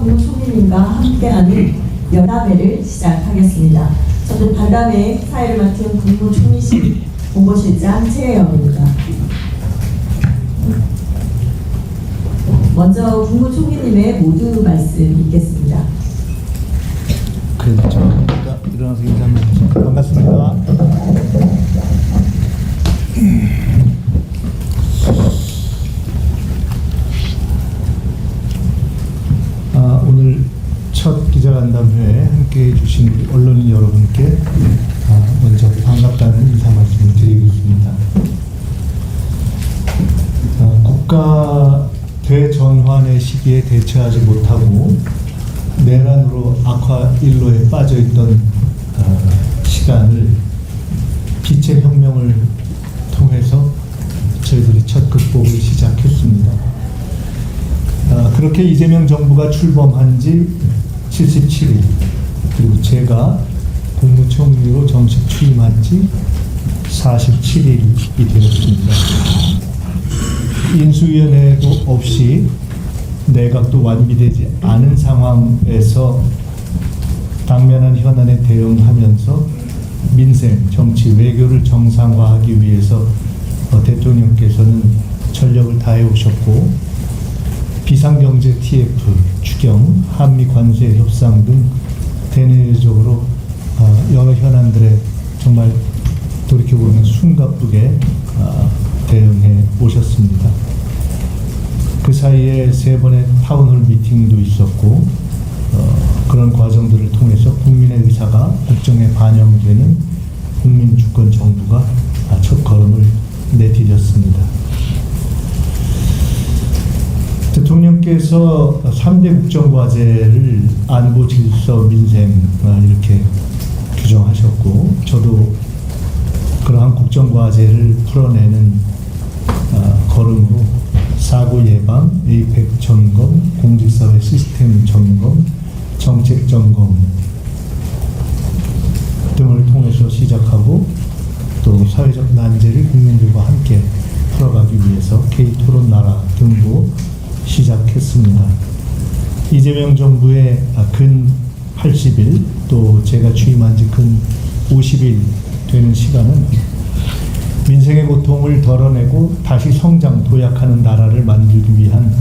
국무총리님과 함께하는 여담회를 시작하겠습니다. 저는 반담회 사회를 맡은 국무총리실 공보실장 최혜영입니다. 먼저 국무총리님의 모두 말씀 읽겠습니다. 그래도 저니까 일어나서 인사 한번 해주세요. 반갑습니다. 오늘 첫 기자간담회에 함께해 주신 우리 언론인 여러분께 먼저 반갑다는 인사 말씀을 드리겠습니다. 국가 대전환의 시기에 대처하지 못하고 내란으로 악화일로에 빠져있던 시간을 빛의 혁명을 통해서 저희들이 첫 극복을 시작했습니다. 그렇게 이재명 정부가 출범한 지 77일, 그리고 제가 국무총리로 정식 취임한 지 47일이 되었습니다. 인수위원회도 없이 내각도 완비되지 않은 상황에서 당면한 현안에 대응하면서 민생, 정치, 외교를 정상화하기 위해서 대통령께서는 전력을 다해 오셨고, 비상경제 TF, 추경, 한미 관세 협상 등 대내적으로 여러 현안들에 정말 돌이켜보면 숨가쁘게 대응해 오셨습니다. 그 사이에 3번의 타운홀 미팅도 있었고, 그런 과정들을 통해서 국민의 의사가 국정에 반영되는 국민주권 정부가 첫 걸음을 내디뎠습니다. 대통령께서 3대 국정과제를 안보, 질서, 민생 이렇게 규정하셨고, 저도 그러한 국정과제를 풀어내는 걸음으로 사고 예방, 에이펙 점검, 공직사회 시스템 점검, 정책 점검 등을 통해서 시작하고, 또 사회적 난제를 국민들과 함께 풀어가기 위해서 K-토론 나라 등도 시작했습니다. 이재명 정부의 근 80일, 또 제가 취임한 지 근 50일 되는 시간은 민생의 고통을 덜어내고 다시 성장, 도약하는 나라를 만들기 위한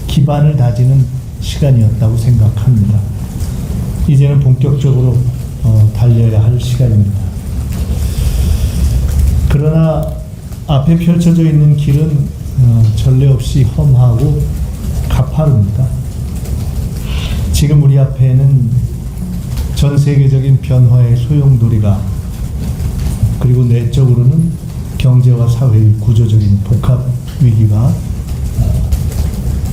기반을 다지는 시간이었다고 생각합니다. 이제는 본격적으로 달려야 할 시간입니다. 그러나 앞에 펼쳐져 있는 길은 전례 없이 험하고 가파릅니다. 지금 우리 앞에는 전 세계적인 변화의 소용돌이가, 그리고 내적으로는 경제와 사회의 구조적인 복합 위기가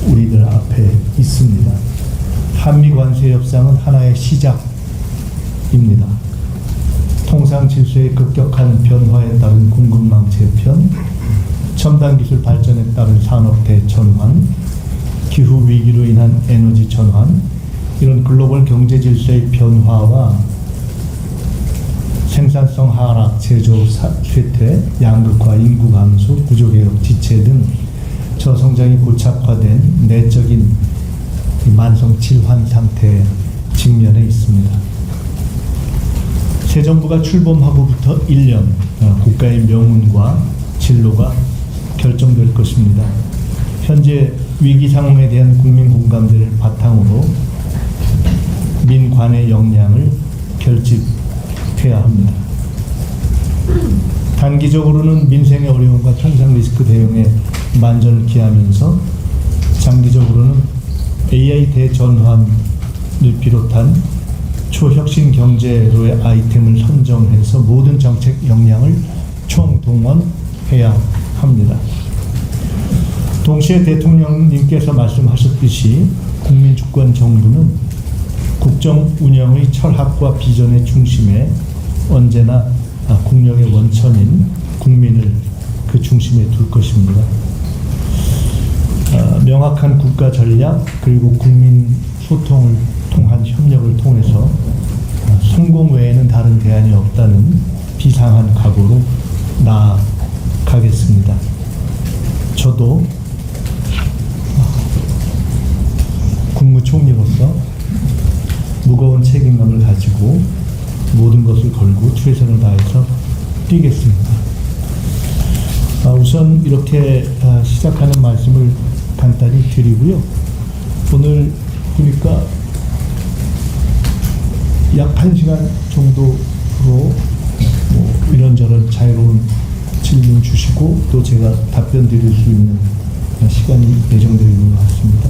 우리들 앞에 있습니다. 한미 관세 협상은 하나의 시작입니다. 통상 질서의 급격한 변화에 따른 공급망 재편, 첨단 기술 발전에 따른 산업 대전환, 기후 위기로 인한 에너지 전환, 이런 글로벌 경제 질서의 변화와 생산성 하락, 제조 쇠퇴, 양극화, 인구 감소, 구조개혁, 지체 등 저성장이 고착화된 내적인 만성 질환 상태에 직면해 있습니다. 새 정부가 출범하고부터 1년 국가의 명운과 진로가 결정될 것입니다. 현재 위기 상황에 대한 국민 공감대를 바탕으로 민관의 역량을 결집해야 합니다. 단기적으로는 민생의 어려움과 통상 리스크 대응에 만전을 기하면서, 장기적으로는 AI 대전환을 비롯한 초혁신 경제로의 아이템을 선정해서 모든 정책 역량을 총동원해야 합니다. 동시에 대통령님께서 말씀하셨듯이 국민주권 정부는 국정 운영의 철학과 비전의 중심에 언제나 국력의 원천인 국민을 그 중심에 둘 것입니다. 명확한 국가 전략, 그리고 국민 소통을 통한 협력을 통해서 성공 외에는 다른 대안이 없다는 비상한 각오로 나아가겠습니다. 저도 총리로서 무거운 책임감을 가지고 모든 것을 걸고 최선을 다해서 뛰겠습니다. 우선 이렇게 시작하는 말씀을 간단히 드리고요. 오늘 보니까 약 1시간 정도로 이런저런 자유로운 질문 주시고 또 제가 답변 드릴 수 있는 시간이 예정되어 있는 것 같습니다.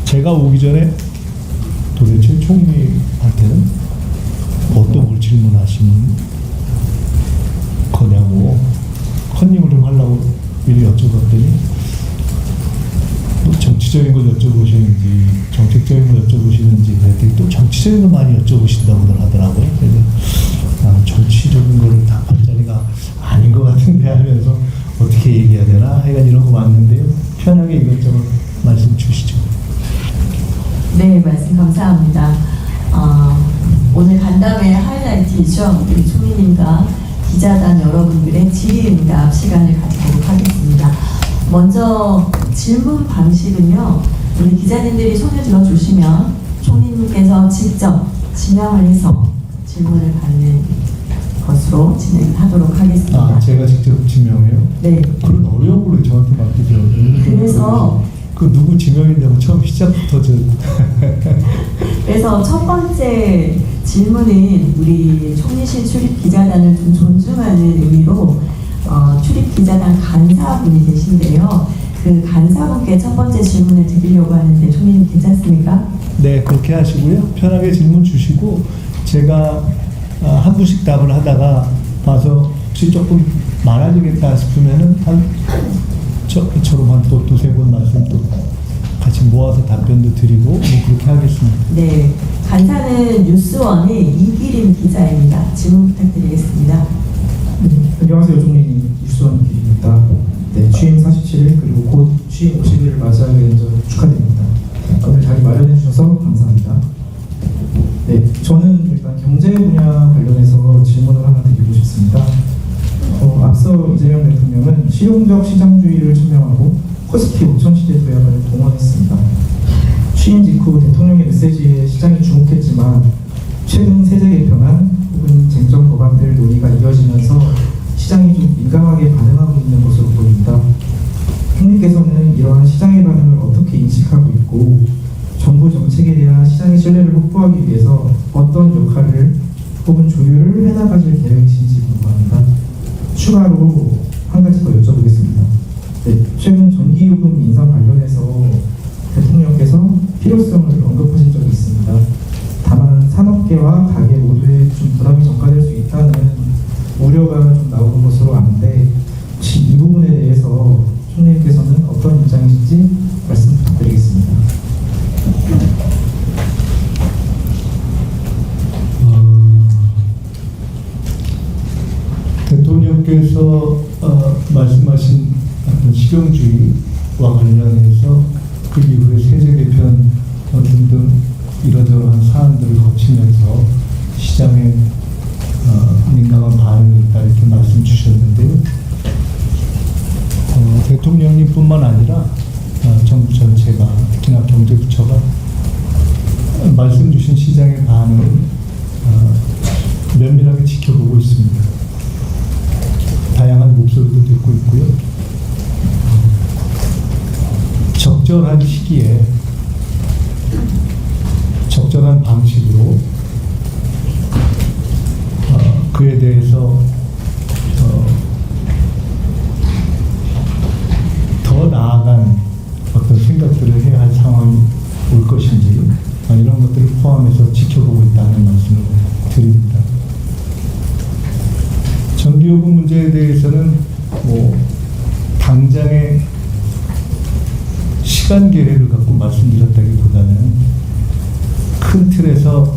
제가 오기 전에 도대체 총리한테는 어떤 걸 질문하시는 거냐고 컨닝을 좀 하려고 미리 여쭤봤더니 또 정치적인 걸 여쭤보시는지 정책적인 걸 여쭤보시는지 그랬더니 또 정치적인 걸 많이 여쭤보신다고 하더라고요. 그래서 정치적인 거를 답할 자리가 아닌 것 같은데 하면서 어떻게 얘기해야 되나 하여간 이런 거 왔는데요. 편하게 이것저것 말씀 주시죠. 네, 말씀 감사합니다. 오늘 간담회 하이라이트이죠. 우리 총리님과 기자단 여러분들의 질의응답 시간을 가지도록 하겠습니다. 먼저 질문 방식은요. 우리 기자님들이 손을 들어주시면 총리님께서 직접 지명을 해서 질문을 받는 것으로 진행하도록 하겠습니다. 제가 직접 지명해요? 네. 그런 어려운 걸 저한테 맡기더라고요. 그래서 그 누구 지명했냐고 처음 시작부터 그래서 첫 번째 질문은 우리 총리실 출입 기자단을 좀 존중하는 의미로 출입 기자단 간사분이 계신데요. 그 간사분께 첫 번째 질문을 드리려고 하는데 총리님 괜찮습니까? 네, 그렇게 하시고요. 편하게 질문 주시고 제가 한 분씩 답을 하다가 봐서 혹시 조금 많아지겠다 싶으면은 저처럼 한 또 두세 번 말씀도 같이 모아서 답변도 드리고 뭐 그렇게 하겠습니다. 네, 간사는 뉴스원의 이기림 기자입니다. 질문 부탁드리겠습니다. 네, 안녕하세요. 총리님, 뉴스원 이기림입니다. 네, 취임 47일 그리고 곧 취임 50일을 맞이하게 된 점 축하드립니다. 오늘 자리 마련해 주셔서 감사합니다. 네, 저는 일단 경제 분야 관련해서 질문을 하나 드리고 싶습니다. 앞서 이재명 대통령은 실용적 시장주의를 천명하고 코스피 5천 시대 도약을 동원했습니다. 취임 직후 대통령의 메시지에 시장이 주목했지만 최근 세제 개편안 혹은 쟁점 법안들 논의가 이어지면서 시장이 좀 민감하게 반응하고 있는 것으로 보입니다. 총리께서는 이러한 시장의 반응을 어떻게 인식하고 있고 정부 정책에 대한 시장의 신뢰를 확보하기 위해서 어떤 역할을 혹은 조율을 해나가실 계획이신지 궁금합니다. 추가로 한 가지 더 여쭤보겠습니다. 네, 최근 전기요금 인상 관련해서 대통령께서 필요성을 언급하신 적이 있습니다. 다만 산업계와 가계 모두에 좀 부담이 전가될 수 있다는 우려가 좀 나오는 것으로 아는데 혹시 이 부분에 대해서 총리님께서는 어떤 입장이신지 말씀 부탁드리겠습니다. 대통령께서 말씀하신 어떤 실용주의와 관련해서 그 이후에 세제 개편 등등 이러저러한 사안들을 거치면서 시장에 민감한 반응이 있다 이렇게 말씀 주셨는데요. 대통령님뿐만 아니라 정부 전체가 특히나 경제부처가 말씀 주신 시장의 반응을 면밀하게 지켜보고 있습니다. 다양한 목소리도 듣고 있고요. 적절한 시기에 적절한 방식으로 그에 대해서 더 나아간 어떤 생각들을 해야 할 상황이 올 것인지 이런 것들을 포함해서 지켜보고 있다는 말씀을 드립니다. 전기요금 문제에 대해서는 당장의 시간 계획을 갖고 말씀드렸다기보다는 큰 틀에서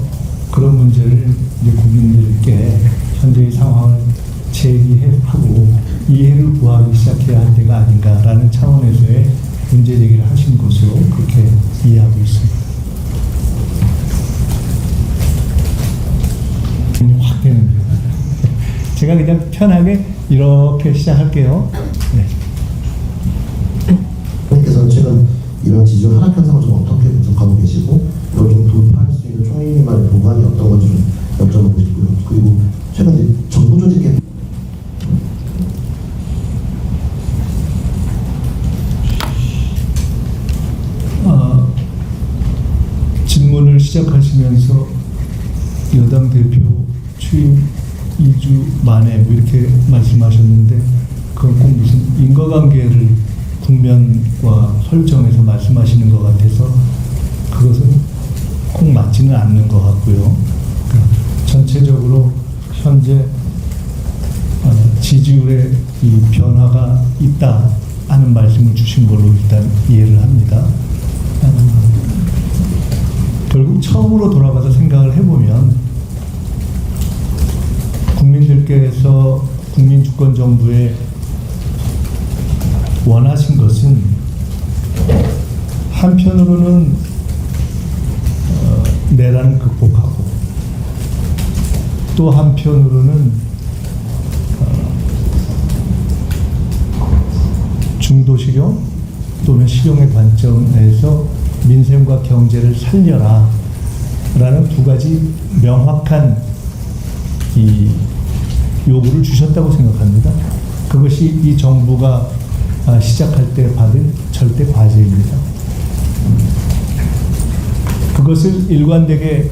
그런 문제를 이제 국민들께 현재의 상황을 제기하고 이해를 구하기 시작해야 할 때가 아닌가라는 차원에서의 문제 제기를 하신 것으로 그렇게 이해하고 있습니다. 확 되는데요. 제가 그냥 편하게 이렇게 시작할게요. 네. 그래서 최근 이런 지지율 하락 현상을 좀 어떻게 분석하고 계시고 이걸 좀 돌파할 수 있는 총리님만의 보관이 어떤 건지 좀 여쭤보고 싶고요. 그리고 최근 이제 정부 조직 개편 질문을 시작하시면서 여당 대표 취임 2주 만에 뭐 이렇게 말씀하셨는데 그건 꼭 무슨 인과관계를 국면과 설정해서 말씀하시는 것 같아서 그것은 꼭 맞지는 않는 것 같고요. 그러니까 전체적으로 현재 지지율에 이 변화가 있다 하는 말씀을 주신 걸로 일단 이해를 합니다. 결국 처음으로 돌아가서 생각을 해보면 국민들께서 국민주권정부에 원하신 것은 한편으로는 내란을 극복하고 또 한편으로는 중도실용 또는 실용의 관점에서 민생과 경제를 살려라 라는 두 가지 명확한 이 요구를 주셨다고 생각합니다. 그것이 이 정부가 시작할 때 받은 절대 과제입니다. 그것을 일관되게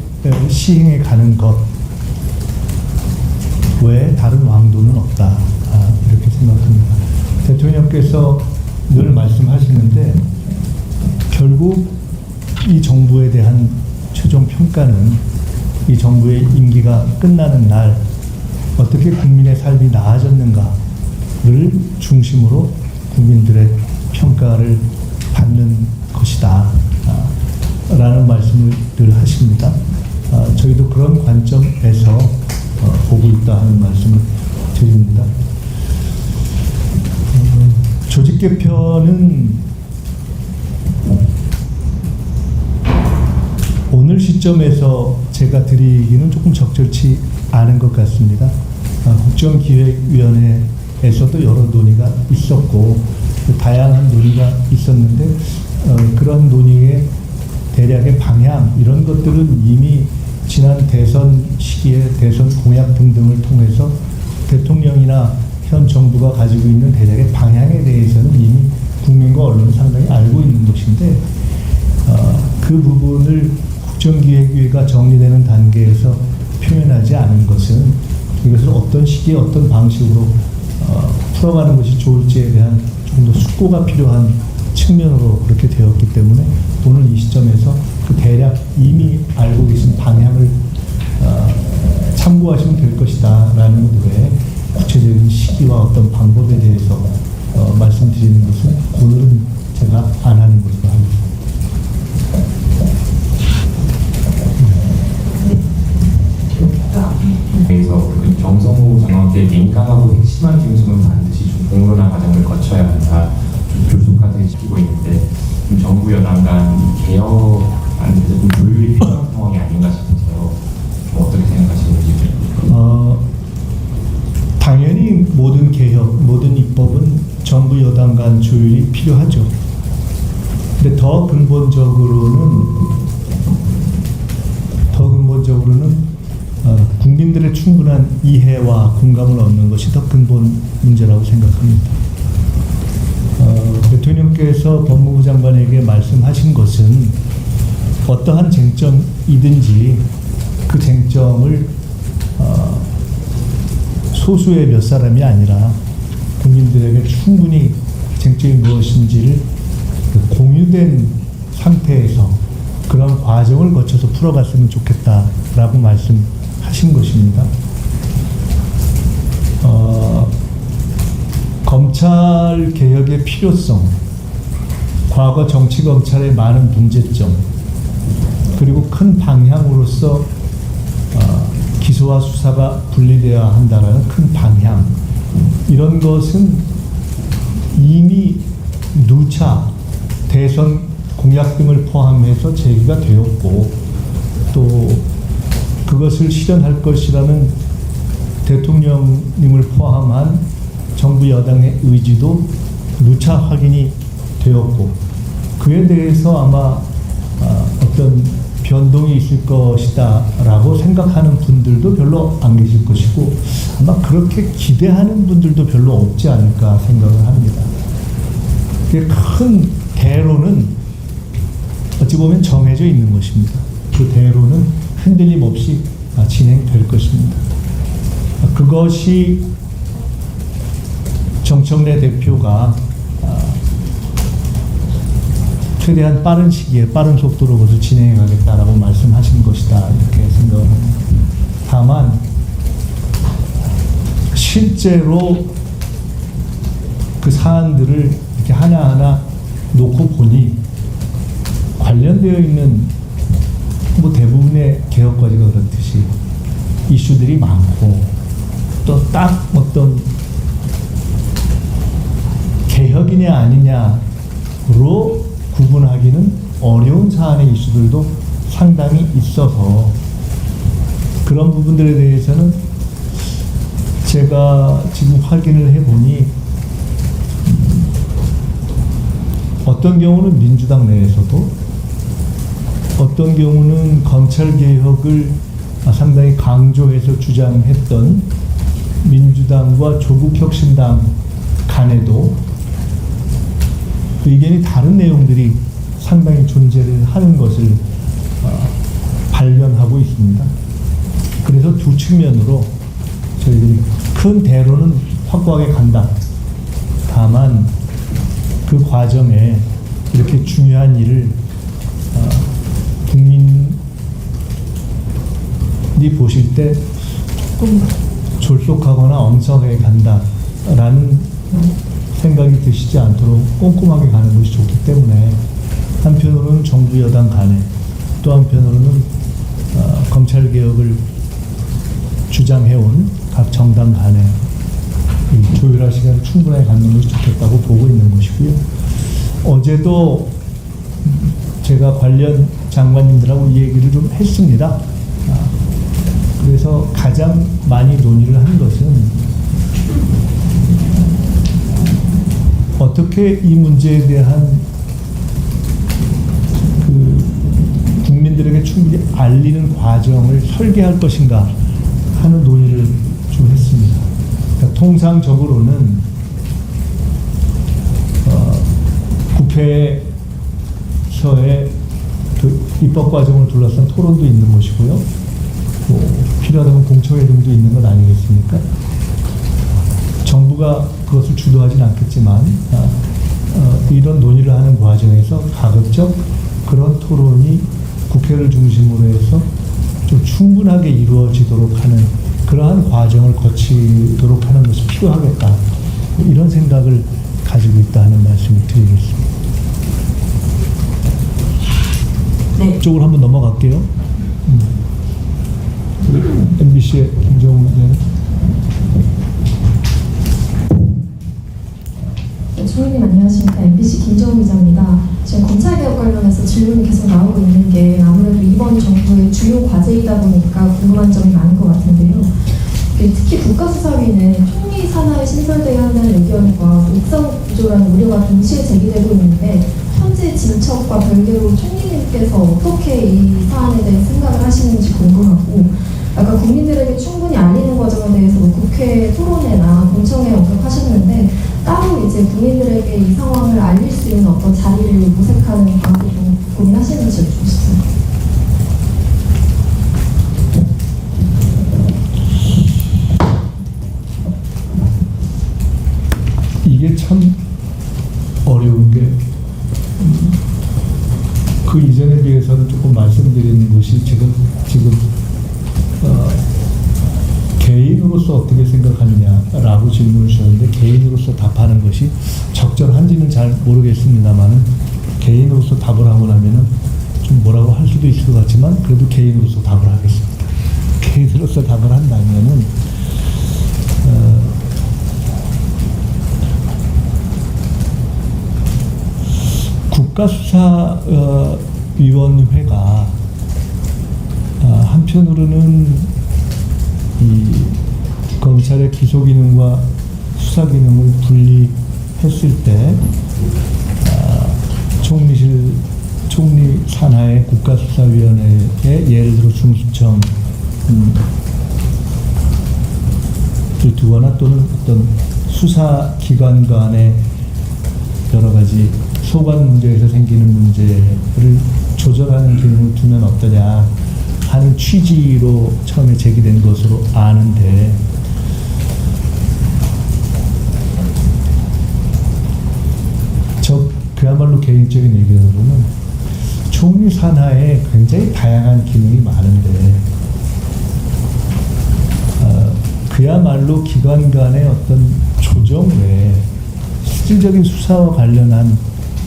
시행해 가는 것 외에 다른 왕도는 없다 이렇게 생각합니다. 대통령께서 늘 말씀하시는데 결국 이 정부에 대한 최종 평가는 이 정부의 임기가 끝나는 날 어떻게 국민의 삶이 나아졌는가를 중심으로 국민들의 평가를 받는 것이다 라는 말씀을 늘 하십니다. 저희도 그런 관점에서 보고 있다 하는 말씀을 드립니다. 조직 개편은 오늘 시점에서 제가 드리기는 조금 적절치 않은 것 같습니다. 국정기획위원회에서도 여러 논의가 있었고 다양한 논의가 있었는데 그런 논의의 대략의 방향 이런 것들은 이미 지난 대선 시기에 대선 공약 등등을 통해서 대통령이나 현 정부가 가지고 있는 대략의 방향에 대해서는 이미 국민과 언론은 상당히 알고 있는 것인데 그 부분을 국정기획위가 정리되는 단계에서 표현하지 않은 것은 이것을 어떤 시기에 어떤 방식으로 풀어가는 것이 좋을지에 대한 조금 더 숙고가 필요한 측면으로 그렇게 되었기 때문에 오늘 이 시점에서 그 대략 이미 알고 계신 방향을 참고하시면 될 것이다 라는 것 외에 구체적인 시기와 어떤 방법에 대해서 말씀드리는 것은 오늘은 제가 안 하는 것으로 하겠습니다. 그래서 정성호 장관께 민감하고 핵심한 중심은 반드시 좀 공론화 과정을 거쳐야 한다. 좀 조속화되게 시키고 있는데 좀 정부 여당 간 개혁안에 대해서 좀 조율이 필요한 상황이 아닌가 싶어서요. 좀 어떻게 생각하시는지. 당연히 모든 개혁, 모든 입법은 정부 여당 간 조율이 필요하죠. 근데 더 근본적으로는 국민들의 충분한 이해와 공감을 얻는 것이 더 근본 문제라고 생각합니다. 대통령께서 법무부 장관에게 말씀하신 것은 어떠한 쟁점이든지 그 쟁점을 소수의 몇 사람이 아니라 국민들에게 충분히 쟁점이 무엇인지를 공유된 상태에서 그런 과정을 거쳐서 풀어갔으면 좋겠다라고 말씀하신 것입니다. 검찰 개혁의 필요성, 과거 정치 검찰의 많은 문제점, 그리고 큰 방향으로서 기소와 수사가 분리되어야 한다는 큰 방향, 이런 것은 이미 누차 대선 공약 등을 포함해서 제기가 되었고 또 그것을 실현할 것이라는 대통령님을 포함한 정부 여당의 의지도 누차 확인이 되었고 그에 대해서 아마 어떤 변동이 있을 것이다 라고 생각하는 분들도 별로 안 계실 것이고 아마 그렇게 기대하는 분들도 별로 없지 않을까 생각을 합니다. 큰 대로는 어찌 보면 정해져 있는 것입니다. 그 대로는 흔들림 없이 진행될 것입니다. 그것이 정청래 대표가 최대한 빠른 시기에 빠른 속도로 그것을 진행해 가겠다라고 말씀하신 것이다 이렇게 생각을 합니다. 다만 실제로 그 사안들을 이렇게 하나하나 놓고 보니 관련되어 있는 뭐 대부분의 개혁 과제가 그렇듯이 이슈들이 많고 또 딱 어떤 개혁이냐 아니냐로 구분하기는 어려운 사안의 이슈들도 상당히 있어서 그런 부분들에 대해서는 제가 지금 확인을 해보니 어떤 경우는 민주당 내에서도 어떤 경우는 검찰개혁을 상당히 강조해서 주장했던 민주당과 조국혁신당 간에도 의견이 다른 내용들이 상당히 존재를 하는 것을 발견하고 있습니다. 그래서 두 측면으로 저희들이 큰 대로는 확고하게 간다. 다만 그 과정에 이렇게 중요한 일을 국민이 보실 때 조금 졸속하거나 엄성하게 간다라는 생각이 드시지 않도록 꼼꼼하게 가는 것이 좋기 때문에 한편으로는 정부 여당 간에 또 한편으로는 검찰개혁을 주장해온 각 정당 간에 조율할 시간을 충분하게 갖는 것이 좋겠다고 보고 있는 것이고요. 어제도 제가 관련 장관님들하고 이 얘기를 좀 했습니다. 그래서 가장 많이 논의를 한 것은 어떻게 이 문제에 대한 국민들에게 충분히 알리는 과정을 설계할 것인가 하는 논의를 좀 했습니다. 그러니까 통상적으로는 국회에서의 그 입법 과정을 둘러싼 토론도 있는 것이고요. 필요하다면 공청회등도 있는 것 아니겠습니까? 정부가 그것을 주도하진 않겠지만 이런 논의를 하는 과정에서 가급적 그런 토론이 국회를 중심으로 해서 좀 충분하게 이루어지도록 하는 그러한 과정을 거치도록 하는 것이 필요하겠다. 이런 생각을 가지고 있다 하는 말씀을 드리겠습니다. 네. 이쪽으로 한번 넘어갈게요. MBC의 김정우 기자님. 네, 총리님 안녕하십니까. MBC 김정우 기자입니다. 지금 검찰개혁 관련해서 질문이 계속 나오고 있는 게 아무래도 이번 정부의 주요 과제이다 보니까 궁금한 점이 많은 것 같은데요. 특히 국가수사위는 총리 산하에 신설되어야 한다는 의견과 옥상 구조라는 우려가 동시에 제기되고 있는데 현재 진척과 별개로 총리님께서 어떻게 이 사안에 대해 생각을 하시는지 궁금하고 아까 국민들에게 충분히 알리는 과정에 대해서 국회 토론회나 공청회에 언급하셨는데 따로 이제 국민들에게 이 상황을 알릴 수 있는 어떤 자리를 모색하는 방법을 좀 고민하시는지 여쭙고 싶습니다. 이게 참 어려운 게 그 이전에 비해서는 조금 말씀드리는 것이 지금 개인으로서 어떻게 생각하느냐라고 질문을 주셨는데 개인으로서 답하는 것이 적절한지는 잘 모르겠습니다만 개인으로서 답을 하고 나면은 좀 뭐라고 할 수도 있을 것 같지만 그래도 개인으로서 답을 하겠습니다. 개인으로서 답을 한다면은 국가수사위원회가 한편으로는 이 검찰의 기소 기능과 수사 기능을 분리했을 때 총리 산하의 국가수사위원회에 예를 들어 중수청 를 두거나 또는 어떤 수사기관 간의 여러 가지 소관 문제에서 생기는 문제를 조절하는 기능을 두면 어떠냐 하는 취지로 처음에 제기된 것으로 아는데, 그야말로 개인적인 의견으로는 총리 산하에 굉장히 다양한 기능이 많은데 그야말로 기관 간의 어떤 조정 외에 실질적인 수사와 관련한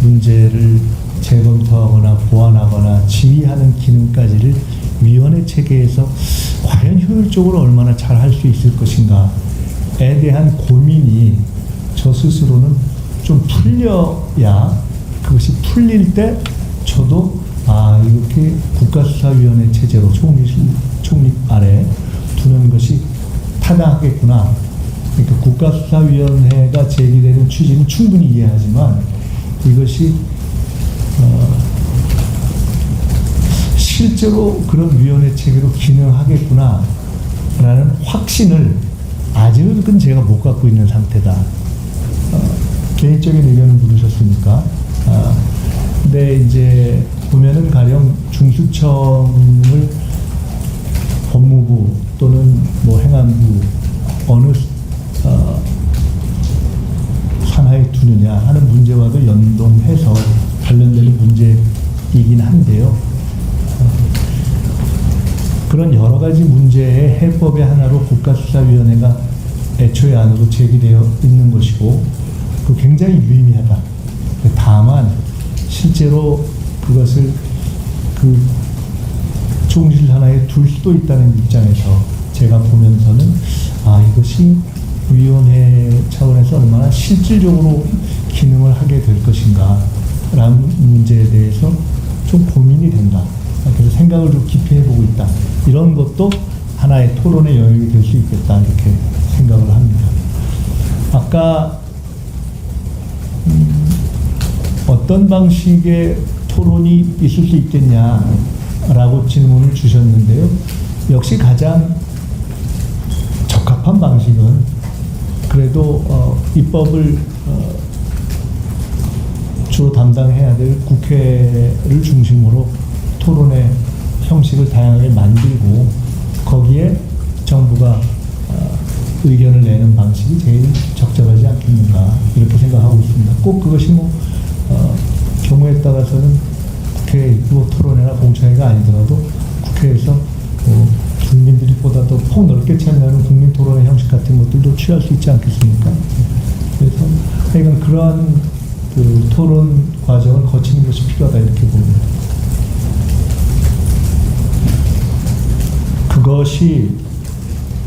문제를 재검토하거나 보완하거나 지휘하는 기능까지를 위원회 체계에서 과연 효율적으로 얼마나 잘 할 수 있을 것인가에 대한 고민이 저 스스로는 좀 풀려야, 그것이 풀릴 때 저도 이렇게 국가수사위원회 체제로 총리 아래 두는 것이 타당하겠구나. 그러니까 국가수사위원회가 제기되는 취지는 충분히 이해하지만 이것이 실제로 그런 위원회 체계로 기능하겠구나 라는 확신을 아직은 제가 못 갖고 있는 상태다. 개인적인 의견을 물으셨으니까. 근데 이제 보면은 가령 중수청을 법무부 또는 뭐 행안부 어느 산하에 두느냐 하는 문제와도 연동해서 관련되는 문제이긴 한데요. 그런 여러 가지 문제의 해법의 하나로 국가수사위원회가 애초에 안으로 제기되어 있는 것이고, 그 굉장히 유의미하다. 다만 실제로 그것을 그 총리실 하나에 둘 수도 있다는 입장에서 제가 보면서는 이것이 위원회 차원에서 얼마나 실질적으로 기능을 하게 될 것인가 라는 문제에 대해서 좀 고민이 된다. 그래서 생각을 좀 깊이 해보고 있다. 이런 것도 하나의 토론의 영역이 될 수 있겠다, 이렇게 생각을 합니다. 아까 어떤 방식의 토론이 있을 수 있겠냐라고 질문을 주셨는데요. 역시 가장 적합한 방식은 그래도 입법을 주로 담당해야 될 국회를 중심으로 토론의 형식을 다양하게 만들고 거기에 정부가 의견을 내는 방식이 제일 적절하지 않겠는가, 이렇게 생각하고 있습니다. 꼭 그것이 경우에 따라서는 국회 토론회나 공청회가 아니더라도 국회에서 국민들이 보다 더 폭넓게 참여하는 국민 토론회 형식 같은 것들도 취할 수 있지 않겠습니까? 그래서 하여간 그러한 그 토론 과정을 거치는 것이 필요하다, 이렇게 봅니다. 그것이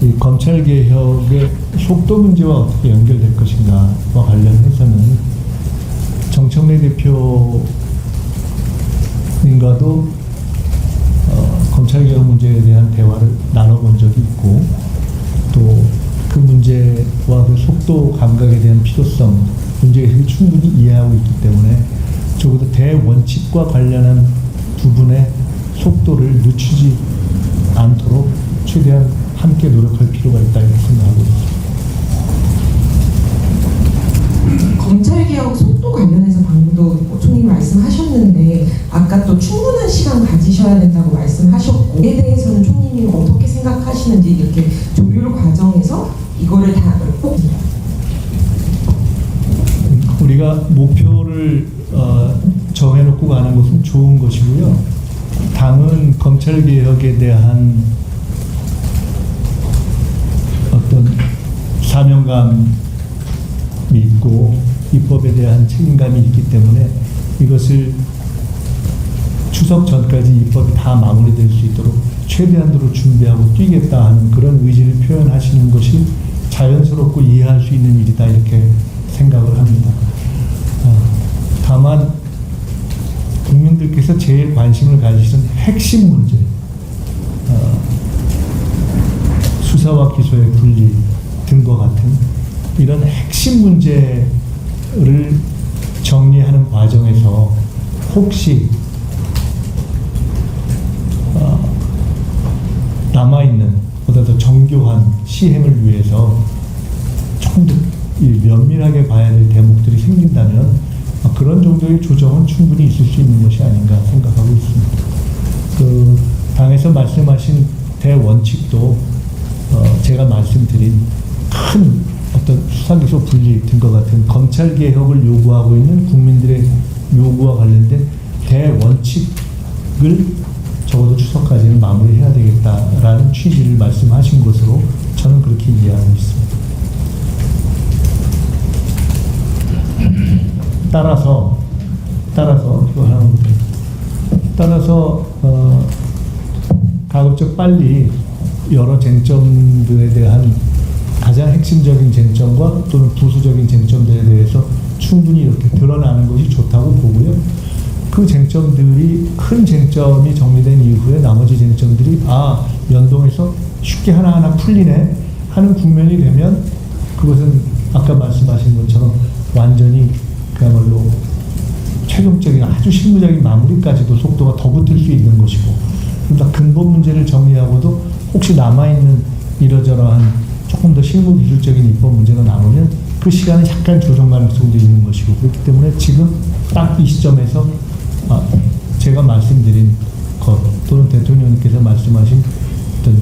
이 검찰개혁의 속도 문제와 어떻게 연결될 것인가와 관련해서는 정청래 대표님과도 검찰개혁 문제에 대한 대화를 나눠본 적이 있고, 또 그 문제와 그 속도 감각에 대한 필요성, 문제의식을 충분히 이해하고 있기 때문에 적어도 대원칙과 관련한 부분의 속도를 늦추지 않도록 최대한 함께 노력할 필요가 있다, 이렇게 생각하고 있습니다. 검찰개혁 속도 관련해서 방금도 총리님 말씀하셨는데 아까 또 충분한 시간 가지셔야 된다고 말씀하셨고, 이에 대해서는 총리님 어떻게 생각하시는지, 이렇게 조율 과정에서 이거를 다 꼭 우리가 목표를 정해놓고 가는 것은 좋은 것이고요. 당은 검찰개혁에 대한 어떤 사명감이 있고 입법에 대한 책임감이 있기 때문에 이것을 추석 전까지 입법이 다 마무리될 수 있도록 최대한으로 준비하고 뛰겠다 하는 그런 의지를 표현하시는 것이 자연스럽고 이해할 수 있는 일이다, 이렇게 생각을 합니다. 다만 국민들께서 제일 관심을 가지시는 핵심 문제, 수사와 기소의 분리 등과 같은 이런 핵심 문제를 정리하는 과정에서 혹시 남아있는 보다 더 정교한 시행을 위해서 조금 더 면밀하게 봐야 될 대목들이 생긴다면 그런 정도의 조정은 충분히 있을 수 있는 것이 아닌가 생각하고 있습니다. 그 당에서 말씀하신 대원칙도 제가 말씀드린 큰 어떤 수사기소 분리 등과 같은 검찰 개혁을 요구하고 있는 국민들의 요구와 관련된 대원칙을 적어도 추석까지는 마무리해야 되겠다라는 취지를 말씀하신 것으로 저는 그렇게 이해하고 있습니다. 따라서 가급적 빨리 여러 쟁점들에 대한 가장 핵심적인 쟁점과 또는 부수적인 쟁점들에 대해서 충분히 이렇게 드러나는 것이 좋다고 보고요. 그 쟁점들이 큰 쟁점이 정리된 이후에 나머지 쟁점들이 연동해서 쉽게 하나하나 풀리네 하는 국면이 되면 그것은 아까 말씀하신 것처럼 완전히 그야말로 최종적인 아주 실무적인 마무리까지도 속도가 더 붙을 수 있는 것이고, 그러니까 근본 문제를 정리하고도 혹시 남아있는 이러저러한 조금 더 실무 기술적인 입법 문제가 남으면 그 시간은 약간 조정 가능성도 있는 것이고, 그렇기 때문에 지금 딱 이 시점에서 제가 말씀드린 것 또는 대통령님께서 말씀하신 어떤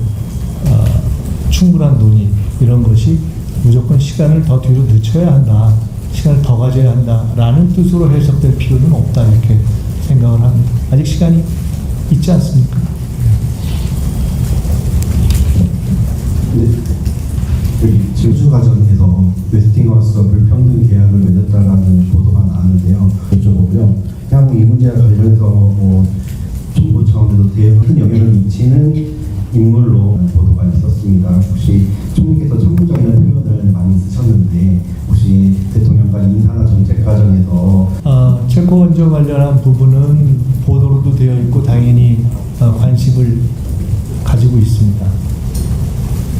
충분한 논의 이런 것이 무조건 시간을 더 뒤로 늦춰야 한다, 시간을 더 가져야 한다라는 뜻으로 해석될 필요는 없다 이렇게 생각을 합니다. 아직 시간이 있지 않습니까? 진주 과정에서 웨스팅하우스와 불평등 계약을 맺었다라는 보도가 나왔는데요. 여쭤보고요. 향후 이 문제와 관련해서 정부 차원에서 대응 큰 영향을 미치는 인물로 보도가 있었습니다. 혹시 총리께서 청구적인 표현을 많이 쓰셨는데 혹시 대통령과 인사나 정책 과정에서 체코 원전 관련한 부분은 보도로도 되어 있고 당연히 관심을 가지고 있습니다.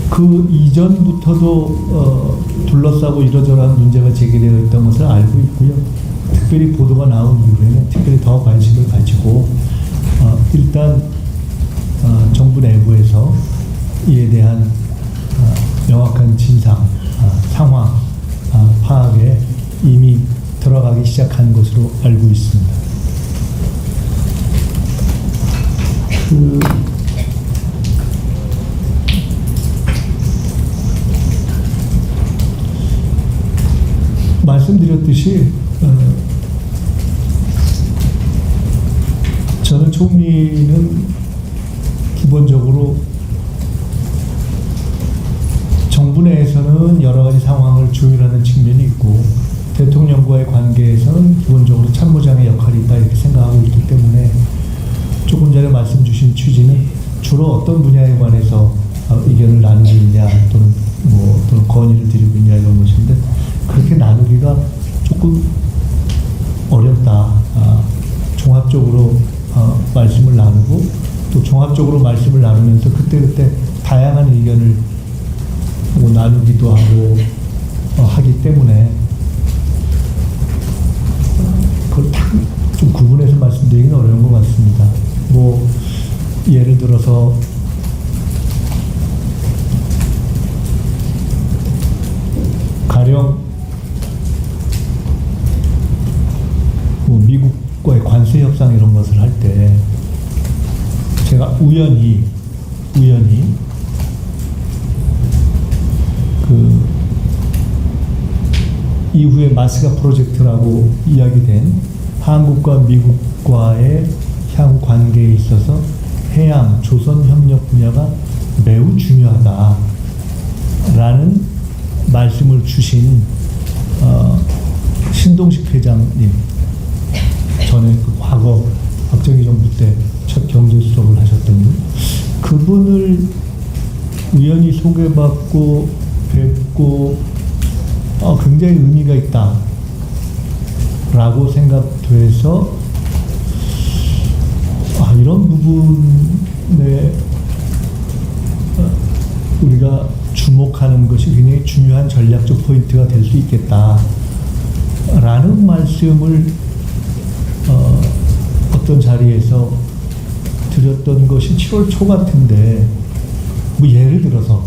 그 이전부터도 둘러싸고 이러저러한 문제가 제기되어 있던 것을 알고 있고요. 특별히 보도가 나온 이후에는 특별히 더 관심을 가지고 일단 정부 내부에서 이에 대한 명확한 진상, 상황 파악에 이미 들어가기 시작한 것으로 알고 있습니다. 말씀드렸듯이 저는 총리는 기본적으로 정부 내에서는 여러 가지 상황을 조율하는 측면이 있고 대통령과의 관계에서는 기본적으로 참모장의 역할이 있다 이렇게 생각하고 있기 때문에 조금 전에 말씀 주신 취지는 주로 어떤 분야에 관해서 의견을 나누고 있냐 또는 건의를 드리고 있냐 이런 것인데 그렇게 나누기가 조금 어렵다. 종합적으로 말씀을 나누고 또 종합적으로 말씀을 나누면서 그때그때 다양한 의견을 나누기도 하고 하기 때문에 그걸 딱 좀 구분해서 말씀드리기는 어려운 것 같습니다. 예를 들어서 가령 미국과의 관세 협상 이런 것을 할 때 제가 우연히 그 이후에 마스가 프로젝트라고 이야기된 한국과 미국과의 향후 관계에 있어서 해양 조선 협력 분야가 매우 중요하다라는 말씀을 주신 신동식 회장님, 전에 그 과거 박정희 정부 때 첫 경제수석을 하셨던 분, 그분을 우연히 소개받고 뵙고 굉장히 의미가 있다라고 생각돼서 이런 부분에 우리가 주목하는 것이 굉장히 중요한 전략적 포인트가 될 수 있겠다라는 말씀을 어떤 자리에서 드렸던 것이 7월 초 같은데, 뭐 예를 들어서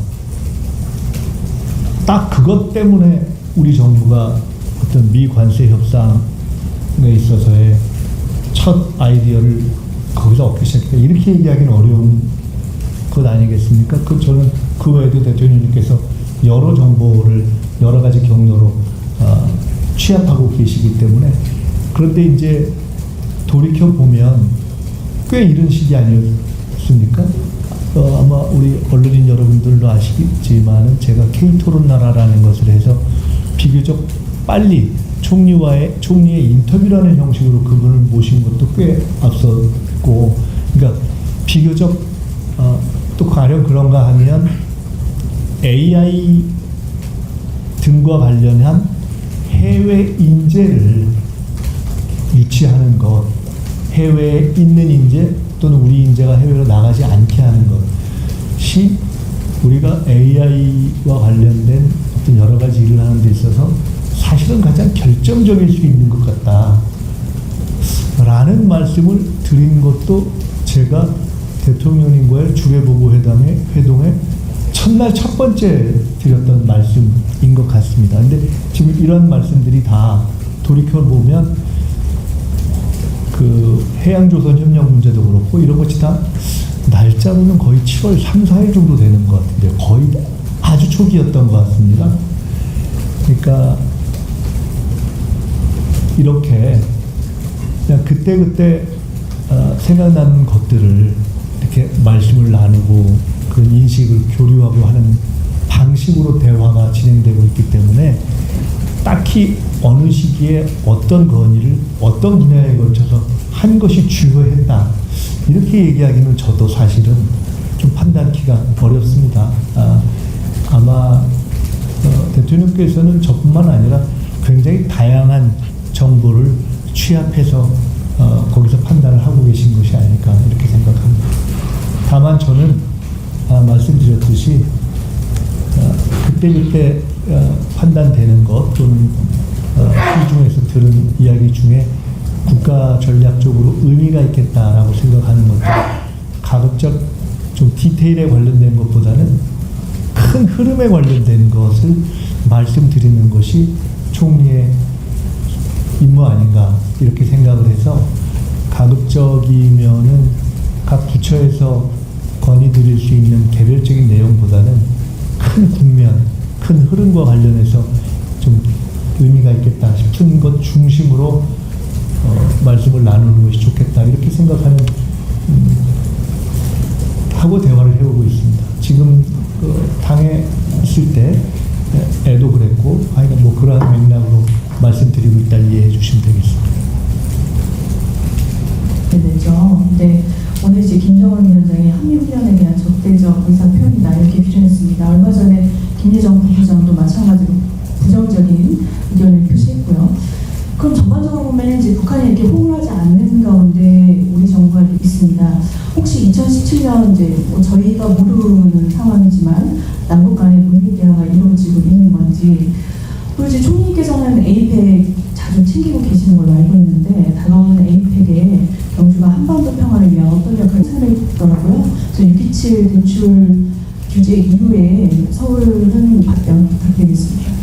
딱 그것 때문에 우리 정부가 어떤 미관세 협상에 있어서의 첫 아이디어를 거기서 얻기 시작했다, 이렇게 얘기하기는 어려운 것 아니겠습니까? 저는 그 외에도 대통령님께서 여러 정보를 여러 가지 경로로 취합하고 계시기 때문에. 그런데 이제 돌이켜 보면 꽤 이른 시기 아니었습니까? 아마 우리 언론인 여러분들도 아시겠지만은 제가 K토론 나라라는 것을 해서 비교적 빨리 총리의 인터뷰라는 형식으로 그분을 모신 것도 꽤 앞섰고, 그러니까 비교적 또 가령 그런가 하면 AI 등과 관련한 해외 인재를 유치하는 것, 해외에 있는 인재 또는 우리 인재가 해외로 나가지 않게 하는 것이 우리가 AI와 관련된 어떤 여러 가지 일을 하는 데 있어서 사실은 가장 결정적일 수 있는 것 같다 라는 말씀을 드린 것도 제가 대통령님과의 주례보고 회동의 첫날 첫 번째 드렸던 말씀인 것 같습니다. 근데 지금 이런 말씀들이 다 돌이켜보면 그 해양조선 협력 문제도 그렇고 이런 것이 다 날짜로는 거의 7월 3, 4일 정도 되는 것 같은데 거의 아주 초기였던 것 같습니다. 그러니까 이렇게 그냥 그때그때 생각나는 것들을 이렇게 말씀을 나누고 그런 인식을 교류하고 하는 방식으로 대화가 진행되고 있기 때문에 딱히 어느 시기에 어떤 건의를 어떤 분야에 걸쳐서 한 것이 주요했다 이렇게 얘기하기는 저도 사실은 좀 판단하기가 어렵습니다. 아마 대통령께서는 저뿐만 아니라 굉장히 다양한 정보를 취합해서 거기서 판단을 하고 계신 것이 아닐까 이렇게 생각합니다. 다만 저는 말씀드렸듯이 그때그때 판단되는 것 또는 시중에서 들은 이야기 중에 국가 전략적으로 의미가 있겠다라고 생각하는 것도 가급적 좀 디테일에 관련된 것보다는 큰 흐름에 관련된 것을 말씀드리는 것이 총리의 임무 아닌가 이렇게 생각을 해서 가급적이면은 각 부처에서 건의드릴 수 있는 개별적인 내용보다는 큰 국면, 큰 흐름과 관련해서 좀 의미가 있겠다 싶은 것 중심으로 말씀을 나누는 것이 좋겠다 이렇게 생각하는 하고 대화를 해오고 있습니다. 지금 당에 있을 때에도 그랬고 하여간 뭐 그러한 맥락으로 말씀드리고 있다 이해해 주시면 되겠습니다. 되죠. 네, 오늘 이제 김정은 위원장이 한미훈련에 대한 적대적 의사 표현이다 이렇게 표현했습니다. 얼마 전에 김예정 부부장도 마찬가지로 부정적인 의견을 표시했고요. 그럼 전반적으로 보면 이제 북한이 이렇게 호응을 하지 않는 가운데 우리 정부가 있습니다. 혹시 2017년 이제 뭐 저희가 모르는 상황이지만 남북 간의 물밑 대화가 이루어지고 있는 건지, 그리고 이제 총리께서는 에이펙 자주 챙기고 계시는 걸로 알고 있는데 다가오는 에이펙에 경주가 한반도 평화를 위한 어떤 역할을 생각했더라고요. 그래서 6.27 대출 규제 이후에 서울은 답변 부탁드리겠습니다.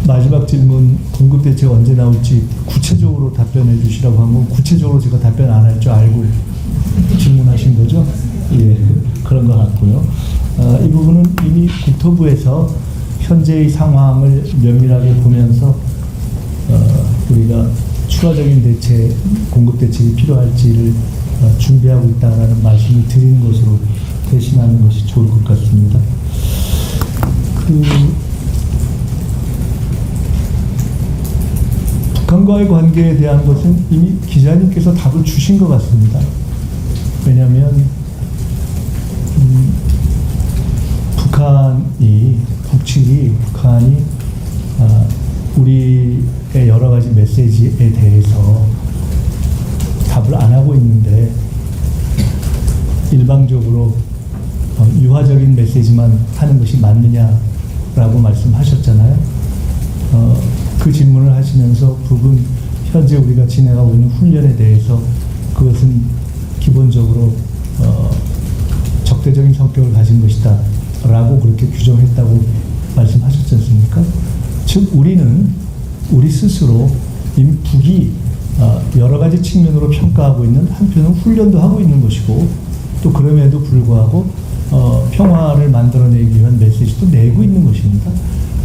마지막 질문 공급 대책 언제 나올지 구체적으로 답변해 주시라고 한 건 구체적으로 제가 답변 안 할 줄 알고 질문하신 거죠? 예, 그런 것 같고요. 이 부분은 이미 국토부에서 현재의 상황을 면밀하게 보면서 우리가 추가적인 대책, 공급 대책이 필요할지를 준비하고 있다는 말씀을 드린 것으로 대신하는 것이 좋을 것 같습니다. 북한과의 관계에 대한 것은 이미 기자님께서 답을 주신 것 같습니다. 왜냐하면 북한이 우리의 여러 가지 메시지에 대해서 답을 안 하고 있는데 일방적으로 유화적인 메시지만 하는 것이 맞느냐라고 말씀하셨잖아요. 그 질문을 하시면서 부분 현재 우리가 진행하고 있는 훈련에 대해서 그것은 기본적으로 적대적인 성격을 가진 것이다 라고 그렇게 규정했다고 말씀하셨지 않습니까? 즉 우리 스스로 이미 북이 여러 가지 측면으로 평가하고 있는, 한편은 훈련도 하고 있는 것이고, 또 그럼에도 불구하고 평화를 만들어내기 위한 메시지도 내고 있는 것입니다.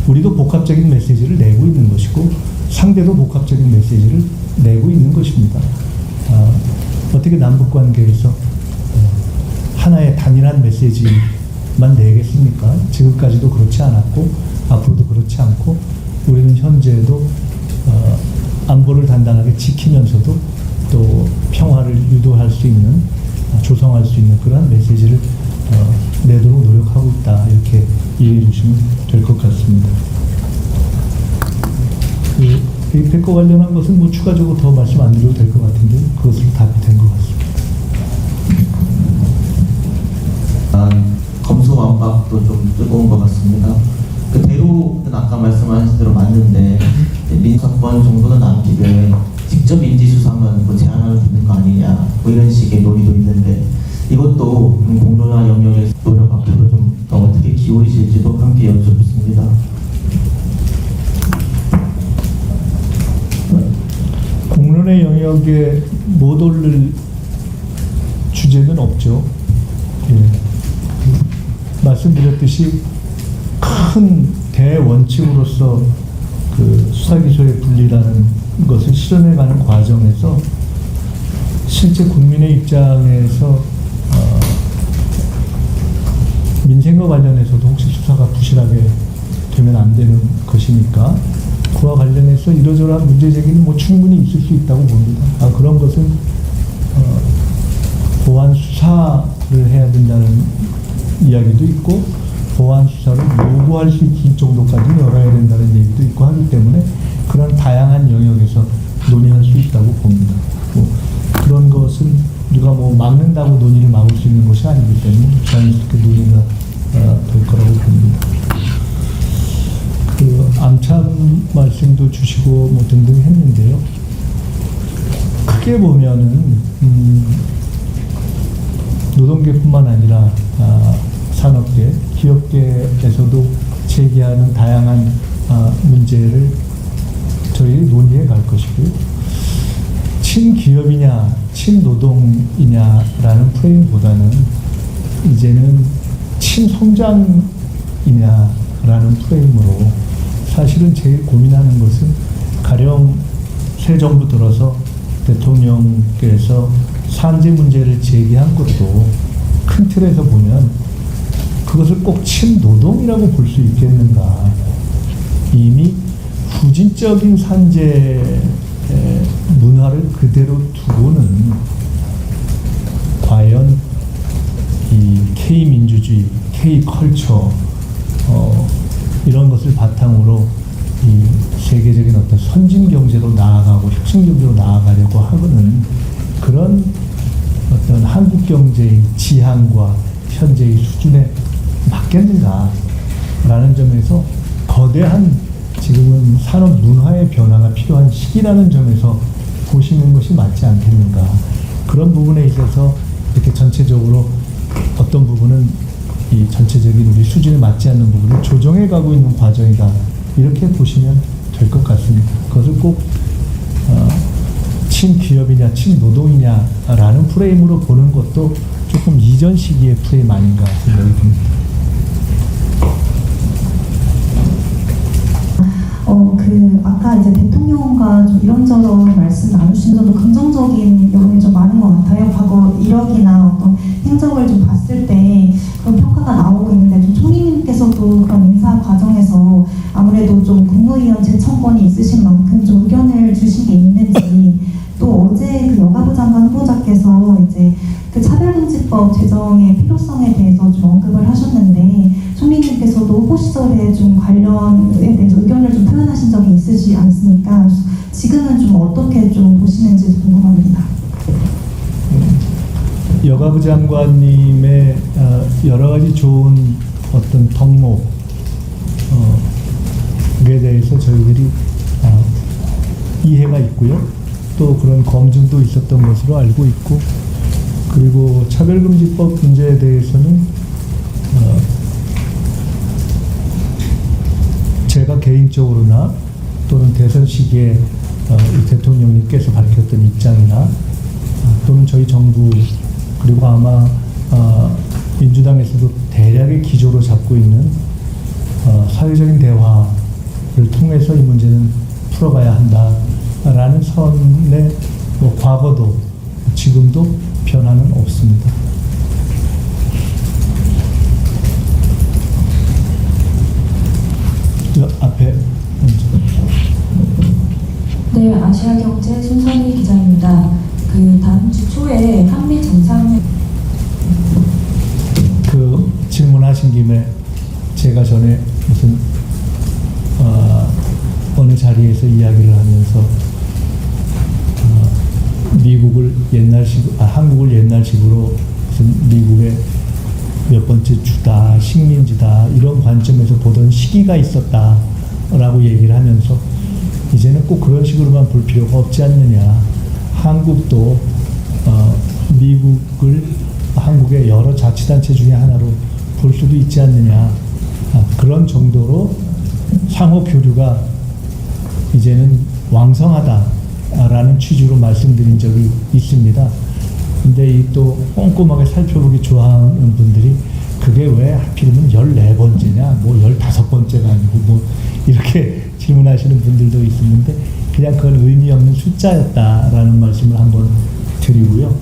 우리도 복합적인 메시지를 내고 있는 것이고, 상대도 복합적인 메시지를 내고 있는 것입니다. 어떻게 남북 관계에서 하나의 단일한 메시지만 내겠습니까? 지금까지도 그렇지 않았고 앞으로도 그렇지 않고, 우리는 현재도 안보를 단단하게 지키면서도 또 평화를 유도할 수 있는, 조성할 수 있는 그러한 메시지를 내도록 노력하고 있다, 이렇게 이해해 주시면 될 것 같습니다. 이 백과 관련한 것은 뭐 추가적으로 더 말씀 안 드려도 될 것 같은데, 그것으로 답이 된 것 같습니다. 검수완박도 좀 뜨거운 것 같습니다. 그 대로는 아까 말씀하신 대로 맞는데, 민사건 정도는 남기되 직접 인지수사만 뭐 제한하면 되는 거 아니냐, 뭐 이런 식의 논의도 있는데, 이것도 공론화 영역의 노력 앞으로 좀 더 어떻게 기울이실지도 함께 여쭙습니다. 공론의 영역에 못 오를 주제는 없죠. 말씀드렸듯이 큰 대원칙으로서 그 수사기소의 분리라는 것을 실현해가는 과정에서 실제 국민의 입장에서 민생과 관련해서도 혹시 수사가 부실하게 되면 안 되는 것이니까, 그와 관련해서 이러저러한 문제제기는 뭐 충분히 있을 수 있다고 봅니다. 그런 것은 보완 수사를 해야 된다는 이야기도 있고, 보완 수사를 요구할 수 있을 정도까지 열어야 된다는 얘기도 있고 하기 때문에, 그런 다양한 영역에서 논의할 수 있다고 봅니다. 그런 것은 우리가 뭐 막는다고 논의를 막을 수 있는 것이 아니기 때문에 자연스럽게 논의가 될 거라고 봅니다. 그 암참 말씀도 주시고 뭐 등등 했는데요. 크게 보면은 노동계뿐만 아니라 산업계, 기업계에서도 제기하는 다양한 문제를 저희 논의해 갈 것이고요. 친기업이냐, 친노동이냐라는 프레임보다는 이제는 친성장이냐라는 프레임으로, 사실은 제일 고민하는 것은 가령 새 정부 들어서 대통령께서 산재 문제를 제기한 것도 큰 틀에서 보면 그것을 꼭 친노동이라고 볼 수 있겠는가. 이미 후진적인 산재 문화를 그대로 두고는 과연 이 K민주주의, K컬처 이런 것을 바탕으로 이 세계적인 어떤 선진 경제로 나아가고 혁신 경제로 나아가려고 하고는 그런 어떤 한국 경제의 지향과 현재의 수준에 맞겠는가라는 점에서 거대한 지금은 산업 문화의 변화가 필요한 시기라는 점에서 보시는 것이 맞지 않겠는가. 그런 부분에 있어서 이렇게 전체적으로 어떤 부분은 이 전체적인 우리 수준에 맞지 않는 부분을 조정해 가고 있는 과정이다, 이렇게 보시면 될 것 같습니다. 그것을 꼭 친기업이냐 친노동이냐라는 프레임으로 보는 것도 조금 이전 시기의 프레임 아닌가 생각이 듭니다. 아까 이제 대통령과 좀 이런저런 말씀 나누신 점도 긍정적인 여론이 좀 많은 것 같아요. 과거 이력이나 어떤 행적을 좀 봤을 때 그런 평가가 나오고 있는데, 좀 총리님께서도 그런 인사 과정에서 아무래도 좀 국무위원 재청권이 있으신 만큼 좀 의견을 주신 게 있는지, 또 어제 그 여가부 장관 후보자께서 이제 그 차별금지법 제정의 필요성에 대해서 좀 언급을 하셨는데, 총리님께서도 후보 시절에 좀 관련에 대해서 의견을 좀 표현하신 적이 있으시지 않습니까? 지금은 좀 어떻게 좀 보시는지 궁금합니다. 여가부 장관님의 여러 가지 좋은 어떤 덕목에 그에 대해서 저희들이 이해가 있고요. 또 그런 검증도 있었던 것으로 알고 있고, 그리고 차별금지법 문제에 대해서는 제가 개인적으로나 또는 대선 시기에 이 대통령님께서 밝혔던 입장이나 또는 저희 정부, 그리고 아마 민주당에서도 대략의 기조로 잡고 있는 사회적인 대화를 통해서 이 문제는 풀어가야 한다라는 선의 과거도 지금도 변화는 없습니다. 앞에 네, 아시아경제 손선희 기자입니다. 다음 주 초에 한미 정상회 질문하신 김에 제가 전에 무슨 어느 자리에서 이야기를 하면서 미국을 한국을 옛날식으로 무슨 미국의 몇 번째 주다, 식민지다 이런 관점에서 보던 시기가 있었다라고 얘기를 하면서 이제는 꼭 그런 식으로만 볼 필요가 없지 않느냐. 한국도 미국을 한국의 여러 자치단체 중에 하나로 볼 수도 있지 않느냐. 그런 정도로 상호 교류가 이제는 왕성하다라는 취지로 말씀드린 적이 있습니다. 근데 이 또 꼼꼼하게 살펴보기 좋아하는 분들이 그게 왜 하필이면 14번째냐, 뭐 15번째가 아니고 뭐 이렇게 질문하시는 분들도 있었는데 그냥 그건 의미 없는 숫자였다라는 말씀을 한번 드리고요.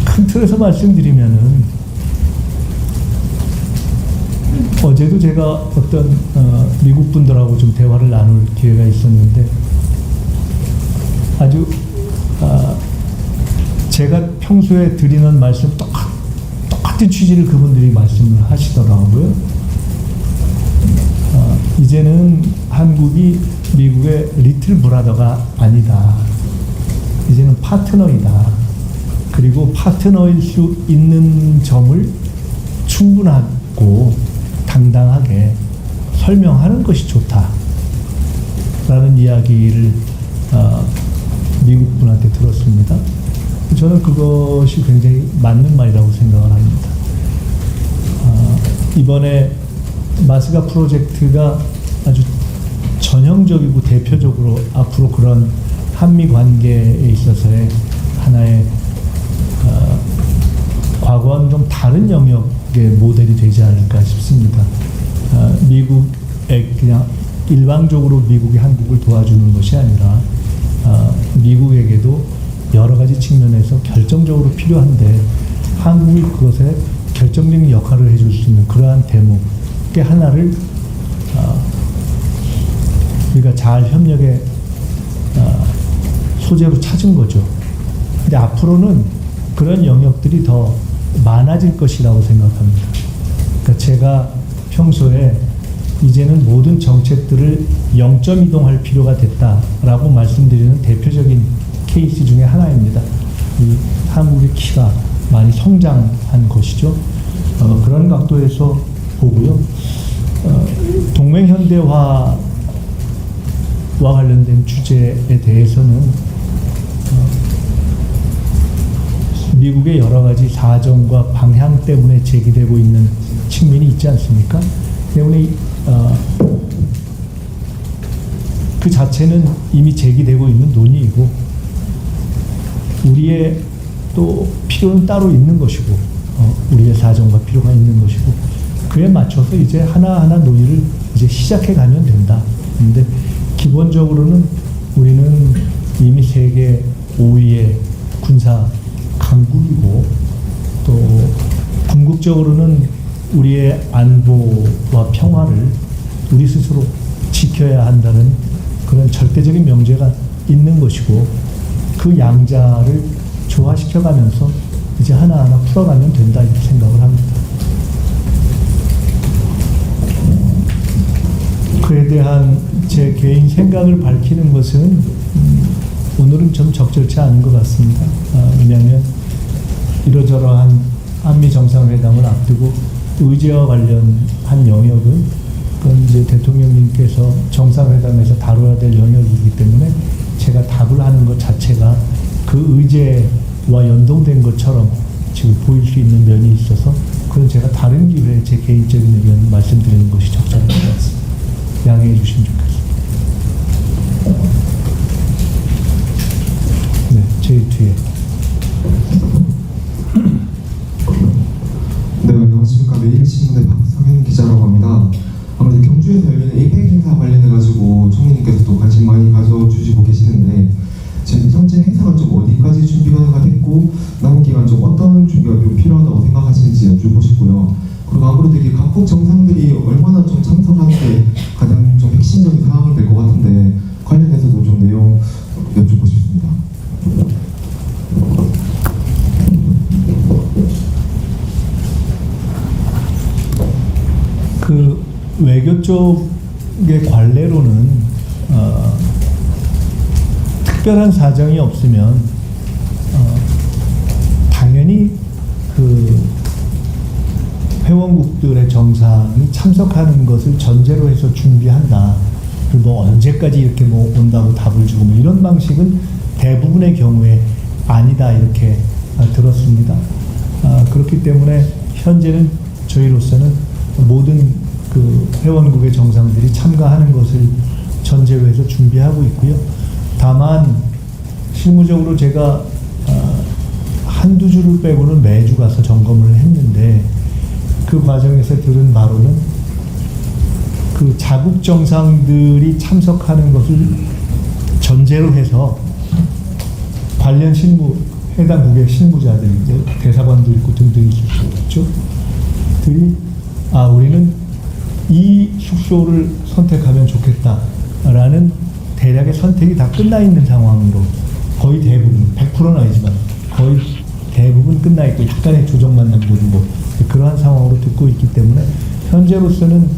큰 틀에서 말씀드리면은 어제도 제가 어떤 미국 분들하고 좀 대화를 나눌 기회가 있었는데 아주 제가 평소에 드리는 말씀 똑같은 취지를 그분들이 말씀을 하시더라고요. 이제는 한국이 미국의 리틀 브라더가 아니다. 이제는 파트너이다. 그리고 파트너일 수 있는 점을 충분하고 당당하게 설명하는 것이 좋다라는 이야기를 미국 분한테 들었습니다. 저는 그것이 굉장히 맞는 말이라고 생각을 합니다. 이번에 마스가 프로젝트가 아주 전형적이고 대표적으로 앞으로 그런 한미 관계에 있어서의 하나의 과거와는 좀 다른 영역의 모델이 되지 않을까 싶습니다. 미국에 그냥 일방적으로 미국이 한국을 도와주는 것이 아니라 미국에게도 여러 가지 측면에서 결정적으로 필요한데 한국이 그것에 결정적인 역할을 해줄 수 있는 그러한 대목의 하나를 우리가 잘 협력의 소재로 찾은 거죠. 근데 앞으로는 그런 영역들이 더 많아질 것이라고 생각합니다. 그러니까 제가 평소에 이제는 모든 정책들을 0점 이동할 필요가 됐다라고 말씀드리는 대표적인 케이스 중에 하나입니다. 이 한국의 키가 많이 성장한 것이죠. 그런 각도에서 보고요. 동맹현대화와 관련된 주제에 대해서는 미국의 여러 가지 사정과 방향 때문에 제기되고 있는 측면이 있지 않습니까? 때문에 그 자체는 이미 제기되고 있는 논의이고 우리의 또 필요는 따로 있는 것이고 우리의 사정과 필요가 있는 것이고 그에 맞춰서 이제 하나하나 논의를 이제 시작해 가면 된다. 근데 기본적으로는 우리는 이미 세계 5위의 군사 강국이고 또 궁극적으로는 우리의 안보와 평화를 우리 스스로 지켜야 한다는 그런 절대적인 명제가 있는 것이고 그 양자를 조화시켜가면서 이제 하나하나 풀어가면 된다 이렇게 생각을 합니다. 그에 대한 제 개인 생각을 밝히는 것은 오늘은 좀 적절치 않은 것 같습니다. 왜냐하면 이러저러한 한미 정상회담을 앞두고 의제와 관련한 영역은 그건 이제 대통령님께서 정상회담에서 다뤄야 될 영역이기 때문에 제가 답을 하는 것 자체가 그 의제와 연동된 것처럼 지금 보일 수 있는 면이 있어서 그건 제가 다른 기회에 제 개인적인 의견을 말씀드리는 것이 적절한 것 같습니다. 양해해 주시면 좋겠습니다. 네, 제 뒤에. 네, 안녕하십니까. 매일신문의 박성현 기자라고 합니다. 아무래도 경주에서 열리는 에이펙 행사 관련해가지고 총리님께서 또 관심 많이 가져주시고 계시는데 지금 현재 행사가 좀 어디까지 준비가 됐고 남은 기간 좀 어떤 준비가 좀 필요하다고 생각하시는지 여쭈고 싶고요. 그리고 아무래도 이게 각국 정상들이 얼마나 좀 참석하는 게 가장 좀 핵심적인 상황이 될 것 같은데 관련해서도 좀 내용 여쭙고 싶습니다. 그 외교 쪽의 관례로는 특별한 사정이 없으면 당연히 그 회원국들의 정상이 참석하는 것을 전제로 해서 준비한다. 그리고 뭐 언제까지 이렇게 뭐 온다고 답을 주고 뭐 이런 방식은 대부분의 경우에 아니다 이렇게 들었습니다. 그렇기 때문에 현재는 저희로서는 모든 그 회원국의 정상들이 참가하는 것을 전제로 해서 준비하고 있고요. 다만 실무적으로 제가 한두 주를 빼고는 매주 가서 점검을 했는데 그 과정에서 들은 바로는 그 자국 정상들이 참석하는 것을 전제로 해서 관련 실무 해당 국의 실무자들 이제 대사관도 있고 등등 있죠. 들이 우리는 이 숙소를 선택하면 좋겠다라는 대략의 선택이 다 끝나 있는 상황으로 거의 대부분 100%는 아니지만 거의 대부분 끝나 있고 약간의 조정만 남겨두고 그러한 상황으로 듣고 있기 때문에 현재로서는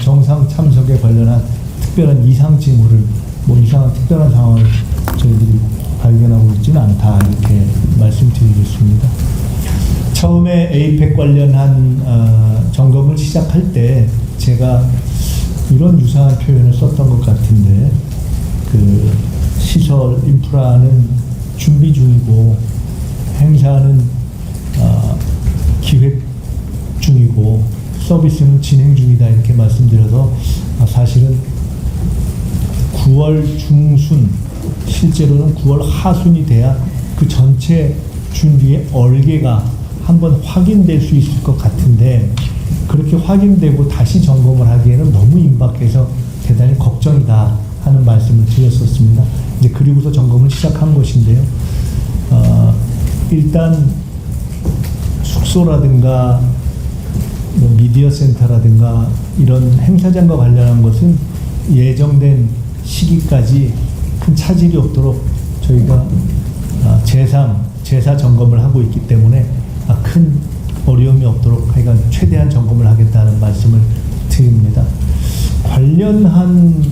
정상 참석에 관련한 특별한 이상 징후를 뭐 이상한 특별한 상황을 저희들이 발견하고 있지는 않다 이렇게 말씀드리겠습니다. 처음에 에이펙 관련한 점검을 시작할 때 제가 이런 유사한 표현을 썼던 것 같은데 그 시설 인프라는 준비 중이고 행사는 기획 중이고 서비스는 진행 중이다 이렇게 말씀드려서 사실은 9월 중순 실제로는 9월 하순이 돼야 그 전체 준비의 얼개가 한번 확인될 수 있을 것 같은데 그렇게 확인되고 다시 점검을 하기에는 너무 임박해서 대단히 걱정이다 하는 말씀을 드렸었습니다. 이제 그리고서 점검을 시작한 것인데요. 일단 숙소라든가 뭐 미디어 센터라든가 이런 행사장과 관련한 것은 예정된 시기까지 큰 차질이 없도록 저희가 제사 점검을 하고 있기 때문에 큰 어려움이 없도록 하여간 최대한 점검을 하겠다는 말씀을 드립니다. 관련한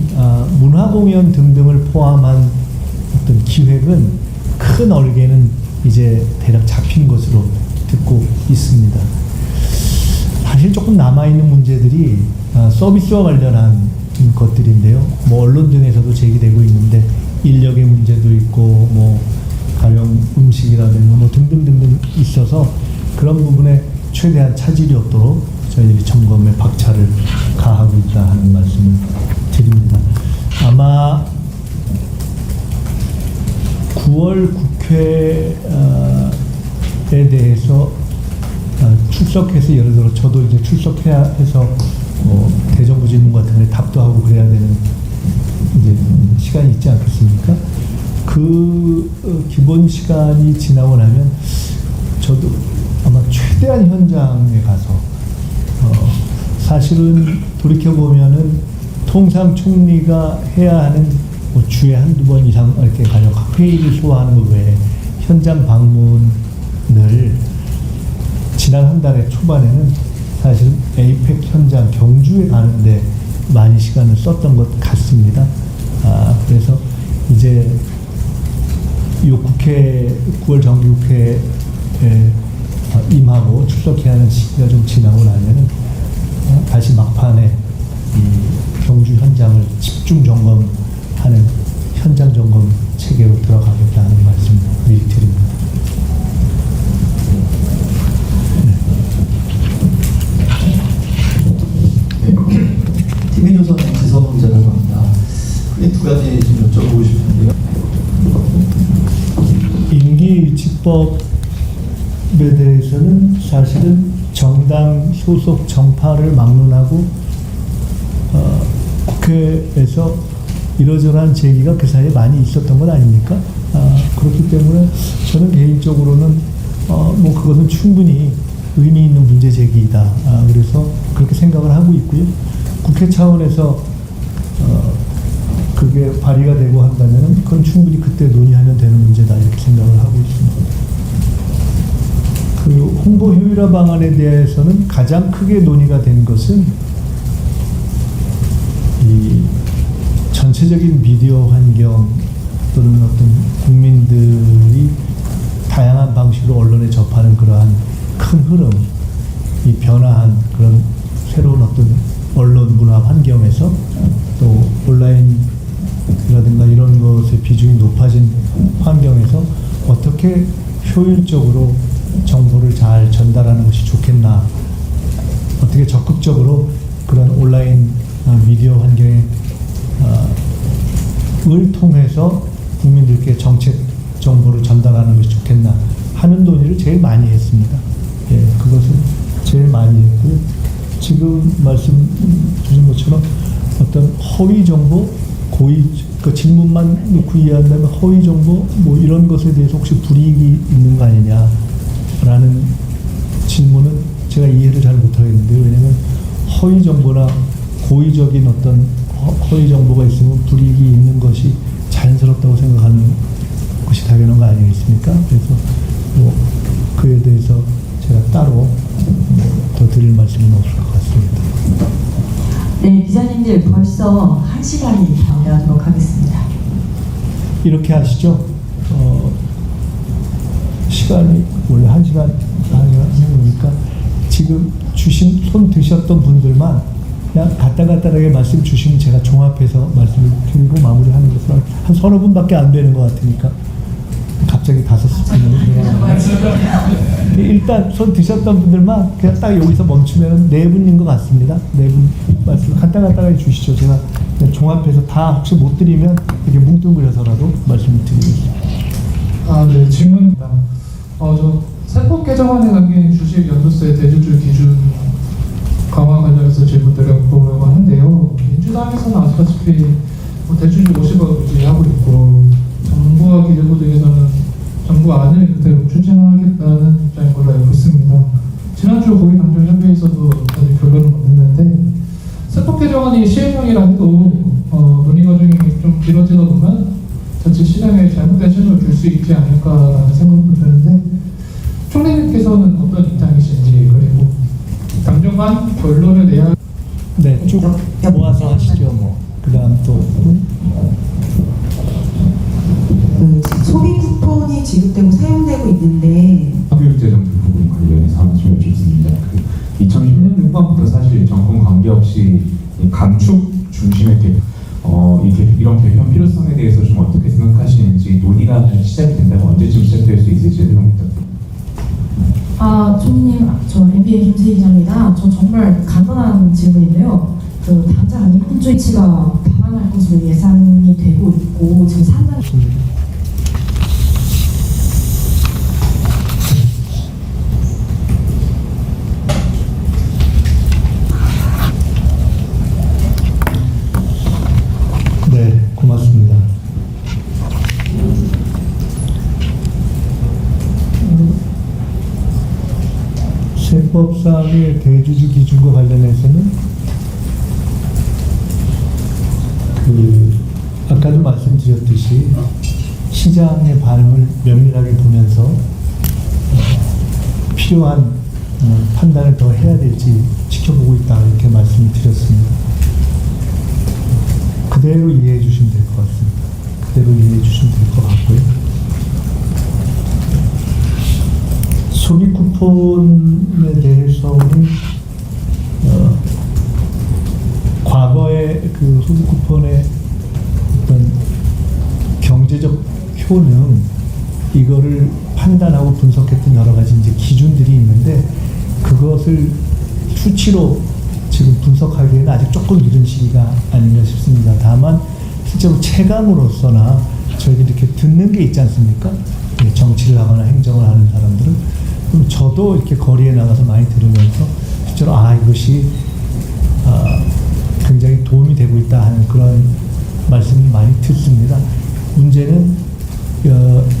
문화공연 등등을 포함한 어떤 기획은 큰 얼개는 이제 대략 잡힌 것으로 듣고 있습니다. 사실 조금 남아있는 문제들이 서비스와 관련한 것들인데요. 뭐 언론 등에서도 제기되고 있는데 인력의 문제도 있고 뭐 가령 음식이라든가 뭐 등등등등 있어서 그런 부분에 최대한 차질이 없도록 저희들이 점검에 박차를 가하고 있다 하는 말씀을 드립니다. 아마 9월 국회에 대해서 출석해서 예를 들어 저도 이제 출석해야 해서 대정부 질문 같은 데 답도 하고 그래야 되는 이제 시간이 있지 않겠습니까? 그 기본 시간이 지나고 나면 저도 아마 최대한 현장에 가서 사실은 돌이켜보면은 통상 총리가 해야 하는 뭐 주에 한두 번 이상 이렇게 가령 회의를 소화하는 것 외에 현장 방문을 지난 한 달의 초반에는 사실은 에이펙 현장 경주에 가는데 많이 시간을 썼던 것 같습니다. 그래서 이제 이 국회 9월 정기국회에 임하고 출석해야 하는 시기가 좀 지나고 나면은 다시 막판에 이 경주 현장을 집중 점검하는 현장 점검 체계로 들어가겠다는 말씀 미리 드립니다. TV조선 지성 기자라고 합니다. 크게 두 가지 좀 여쭤보고 싶은데요. 임기의치법에 대해서는 사실은 정당 소속 정파를 막론하고 국회에서 이러저러한 제기가 그 사이에 많이 있었던 건 아닙니까? 그렇기 때문에 저는 개인적으로는 뭐 그것은 충분히 의미 있는 문제 제기이다. 그래서 그렇게 생각을 하고 있고요. 국회 차원에서 그게 발의가 되고 한다면 그건 충분히 그때 논의하면 되는 문제다 이렇게 생각을 하고 있습니다. 그 홍보 효율화 방안에 대해서는 가장 크게 논의가 된 것은 이 전체적인 미디어 환경 또는 어떤 국민들이 다양한 방식으로 언론에 접하는 그러한 큰 흐름, 이 변화한 그런 새로운 어떤 언론 문화 환경에서 또 온라인이라든가 이런 것의 비중이 높아진 환경에서 어떻게 효율적으로 정보를 잘 전달하는 것이 좋겠나, 어떻게 적극적으로 그런 온라인 미디어 환경에 을 통해서 국민들께 정책 정보를 전달하는 것이 좋겠나 하는 논의를 제일 많이 했습니다. 예, 그것은 제일 많이 했고요. 지금 말씀 주신 것처럼 어떤 허위 정보, 고의, 그 질문만 놓고 이해한다면 허위 정보 뭐 이런 것에 대해서 혹시 불이익이 있는 거 아니냐라는 질문은 제가 이해를 잘 못하겠는데요. 왜냐하면 허위 정보나 고의적인 어떤 허위 정보가 있으면 불이익이 있는 것이 자연스럽다고 생각하는 것이 당연한 거 아니겠습니까? 그래서 뭐 그에 대해서 제가 따로 더 드릴 말씀은 없을 것 같습니다. 네, 기자님들 벌써 1시간이 다가도록 하겠습니다. 이렇게 하시죠. 시간이 원래 1시간 아니니까 지금 손 드셨던 분들만 그냥 간단하게 말씀 주시면 제가 종합해서 말씀을 드리고 마무리하는 것으로 한 서너 분밖에 안 되는 것 같으니까 갑자기 5분이면 일단 손 드셨던 분들만 그냥 딱 여기서 멈추면 4분인 것 같습니다. 4분 말씀 간단하게 주시죠. 제가 그냥 종합해서 다 혹시 못 드리면 이렇게 뭉뚱그려서라도 말씀을 드리겠습니다. 네, 질문입니다. 저 세법 개정안에 담긴 주식 연소세 대주주 기준 강화 관련해서 질문 드려보려고 하는데요. 민주당에서는 아시다시피 대주주 50억 유지하고 있고 정부와 기재부 등에서는 정부 안을 그대로 추진하겠다는 입장인 걸로 알고 있습니다. 지난주 고위당정협의회에서도 아직 결론을 못 냈는데 세법 개정안이 시행령이라 해도 논의 과정이 좀 길어지다 보면 자칫 시장에 잘못된 신호를 줄 수 있지 않을까라는 생각도 드는데 총리님께서는 어떤 입장이신지, 그리고 당정간 결론을 내야 네, 쭉 모아서 하시죠. 뭐 그다음 또 소비 쿠폰이 지급되고 사용되고 있는데 교육재정 부분 관련해서 한번 좀 여쭙습니다. 2010년 후반부터 사실 정권 관계없이 감축 중심의 이런 개편 필요성에 대해서 좀 어떻게 생각하시는지, 논의가 시작이 된다면 언제쯤 시작될 수 있을지 설명 부탁드립니다. 총리님, 저 MBA 김세희 기자입니다. 저 정말 간단한 질문인데요. 당장 이번 주 이치가 반환할 것으로 예상이 되고 있고 지금 상당히 네, 고맙습니다. 세법상의 대주주 기준과 관련해서는 아까도 말씀드렸듯이 시장의 반응을 면밀하게 보면서 필요한 판단을 더 해야 될지 지켜보고 있다 이렇게 말씀을 드렸습니다. 그대로 이해해 주시면 될 것 같습니다. 그대로 이해해 주시면 될 것 같고요. 소비 쿠폰 쿠폰에 대해서는 과거의 그 소득 쿠폰의 어떤 경제적 효능 이거를 판단하고 분석했던 여러 가지 이제 기준들이 있는데 그것을 수치로 지금 분석하기에는 아직 조금 늦은 시기가 아닌가 싶습니다. 다만 실제로 체감으로서나 저희들이 이렇게 듣는 게 있지 않습니까? 정치를 하거나 행정을 하는 사람들은 그럼 저도 이렇게 거리에 나가서 많이 들으면서 실제로 이것이 굉장히 도움이 되고 있다 하는 그런 말씀을 많이 듣습니다. 문제는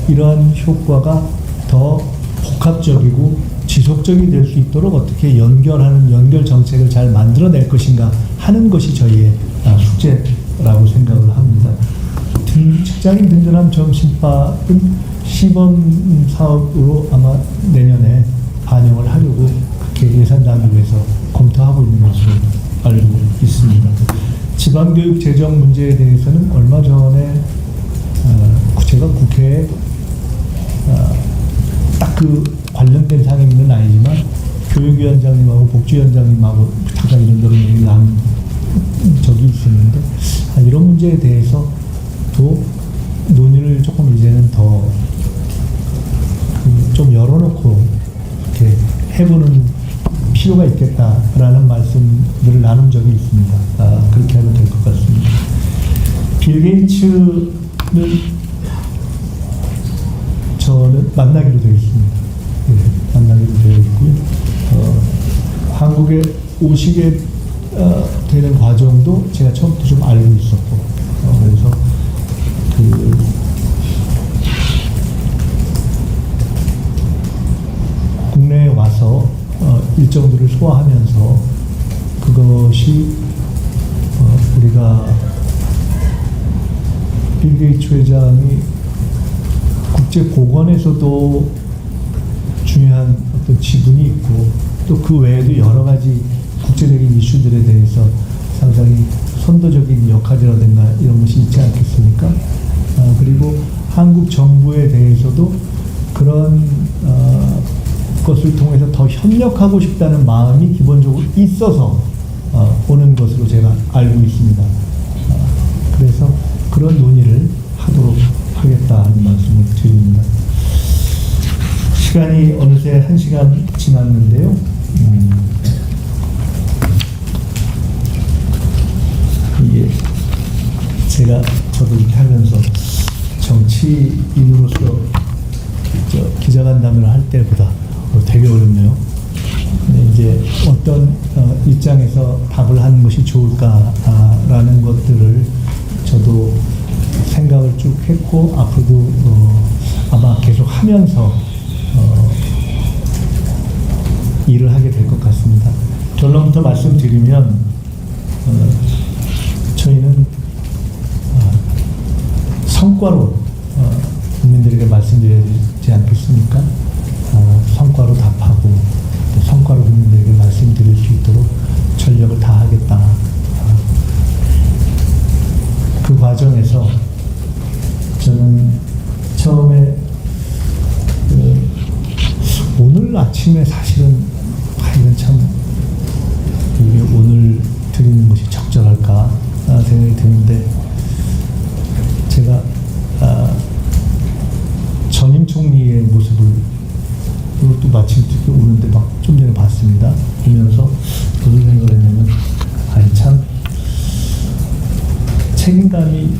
이러한 효과가 더 복합적이고 지속적이 될 수 있도록 어떻게 연결 정책을 잘 만들어낼 것인가 하는 것이 저희의 숙제라고 생각을 합니다. 직장인 든든한 점심밥은 시범 사업으로 아마 내년에 반영을 하려고 그렇게 예산당국에서 검토하고 있는 것으로 알고 있습니다. 지방교육 재정 문제에 대해서는 얼마 전에 제가 국회에 딱 그 관련된 상임위는 아니지만 교육위원장님하고 복지위원장님하고 잠깐 이런 데로 얘기를 나눈 적이 있었는데 이런 문제에 대해서도 논의를 조금 이제는 더 좀 열어놓고 이렇게 해보는 필요가 있겠다라는 말씀들을 나눈 적이 있습니다. 그렇게 하면 될 것 같습니다. 빌 게이츠는 저는 만나기로 되어 있습니다. 만나기로 되어 있고요. 한국에 오시게 되는 과정도 제가 처음부터 좀 알고 있었고, 그래서 국내에 와서 일정들을 소화하면서 그것이 우리가 빌 게이츠 회장이 국제 공헌에서도 중요한 어떤 지분이 있고 또 그 외에도 여러 가지 국제적인 이슈들에 대해서 상당히 선도적인 역할이라든가 이런 것이 있지 않겠습니까? 그리고 한국 정부에 대해서도 그런 것을 통해서 더 협력하고 싶다는 마음이 기본적으로 있어서 오는 것으로 제가 알고 있습니다. 그래서 그런 논의를 하도록 하겠다는 말씀을 드립니다. 시간이 어느새 1시간 지났는데요. 이게 저도 이렇게 하면서 정치인으로서 기자간담회를 할 때보다 되게 어렵네요. 근데 이제 어떤 입장에서 답을 하는 것이 좋을까라는 것들을 저도 생각을 쭉 했고 앞으로도 아마 계속 하면서 일을 하게 될 것 같습니다. 결론부터 말씀드리면 저희는 성과로 국민들에게 말씀드려야 되지 않겠습니까? 성과로 답하고 또 성과로 국민들에게 말씀드릴 수 있도록 전력을 다하겠다. 그 과정에서 저는 처음에 오늘 아침에 사실은 이건 참 이게 오늘 드리는 것이 적절할까 생각이 드는데 제가 전임 총리의 모습을 또 마침 오는데 막 좀 전에 봤습니다. 보면서 무슨 생각을 했냐면 참 책임감이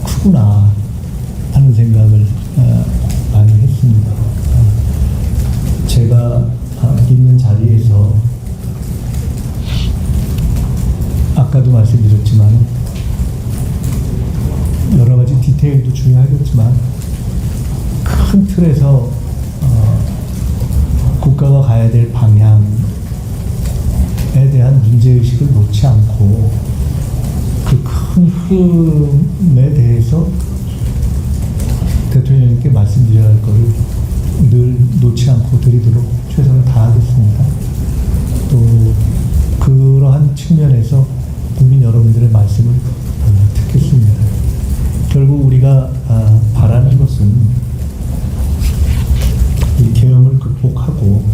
크구나 하는 생각을 많이 했습니다. 제가 있는 자리에서 아까도 말씀드렸지만 여러 가지 디테일도 중요하겠지만 큰 틀에서 국가가 가야 될 방향에 대한 문제의식을 놓지 않고 그 큰 흐름에 대해서 대통령님께 말씀드려야 할 것을 늘 놓지 않고 드리도록 최선을 다하겠습니다. 또 그러한 측면에서 국민 여러분들의 말씀을 듣겠습니다. 결국 우리가 바라는 것은 이 계엄을 극복하고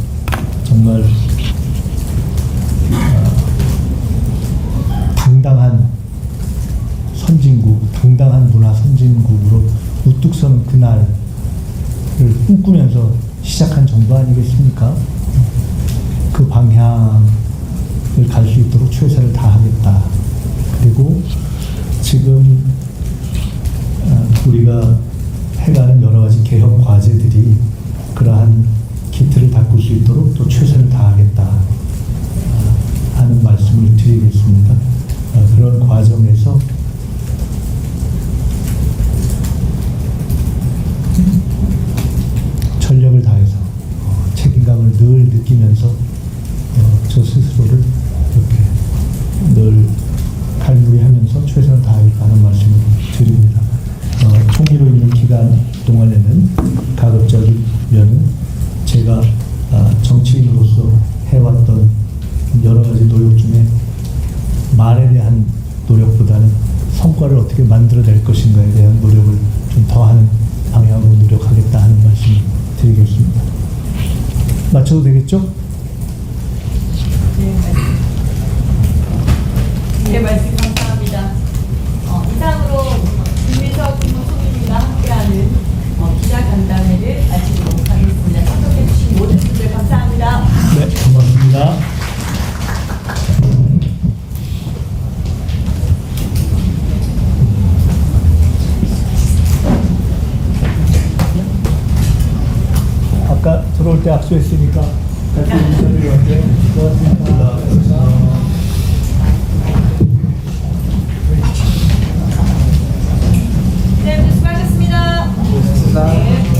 총선 그날을 꿈꾸면서 시작한 정부 아니겠습니까? 그 방향을 갈 수 있도록 최선을 다하겠다. 그리고 지금 우리가 해가는 여러 가지 개혁 과제들이 그러한 기틀을 닦을 수 있도록 또 최선을 다하겠다 하는 말씀을 드리겠습니다. 그런 과정에서 전력을 다해서 책임감을 늘 느끼면서 저 스스로를 이렇게 늘 갈무리하면서 최선을 다하겠다는 말씀을 드립니다. 총리로 있는 기간 동안에는 가급적이면 제가 정치인으로서 해왔던 여러 가지 노력 중에 말에 대한 노력보다는 성과를 어떻게 만들어낼 것인가에 대한 노력을 좀 더하는 방향으로 노력하겠다 하는 말씀을 드리겠습니다. 맞춰도 되겠죠? 네, 말씀 감사합니다. 이상으로 김민석 국무총리님과 함께하는 기자간담회를 마치도록 하겠습니다. 참석해 주신 모든 분들 감사합니다. 네, 고맙습니다. 아까 들어올 때 악수했으니까 같이 인사를 할게요. 고맙습니다. 네, 수고하셨습니다. 고맙습니다. 네.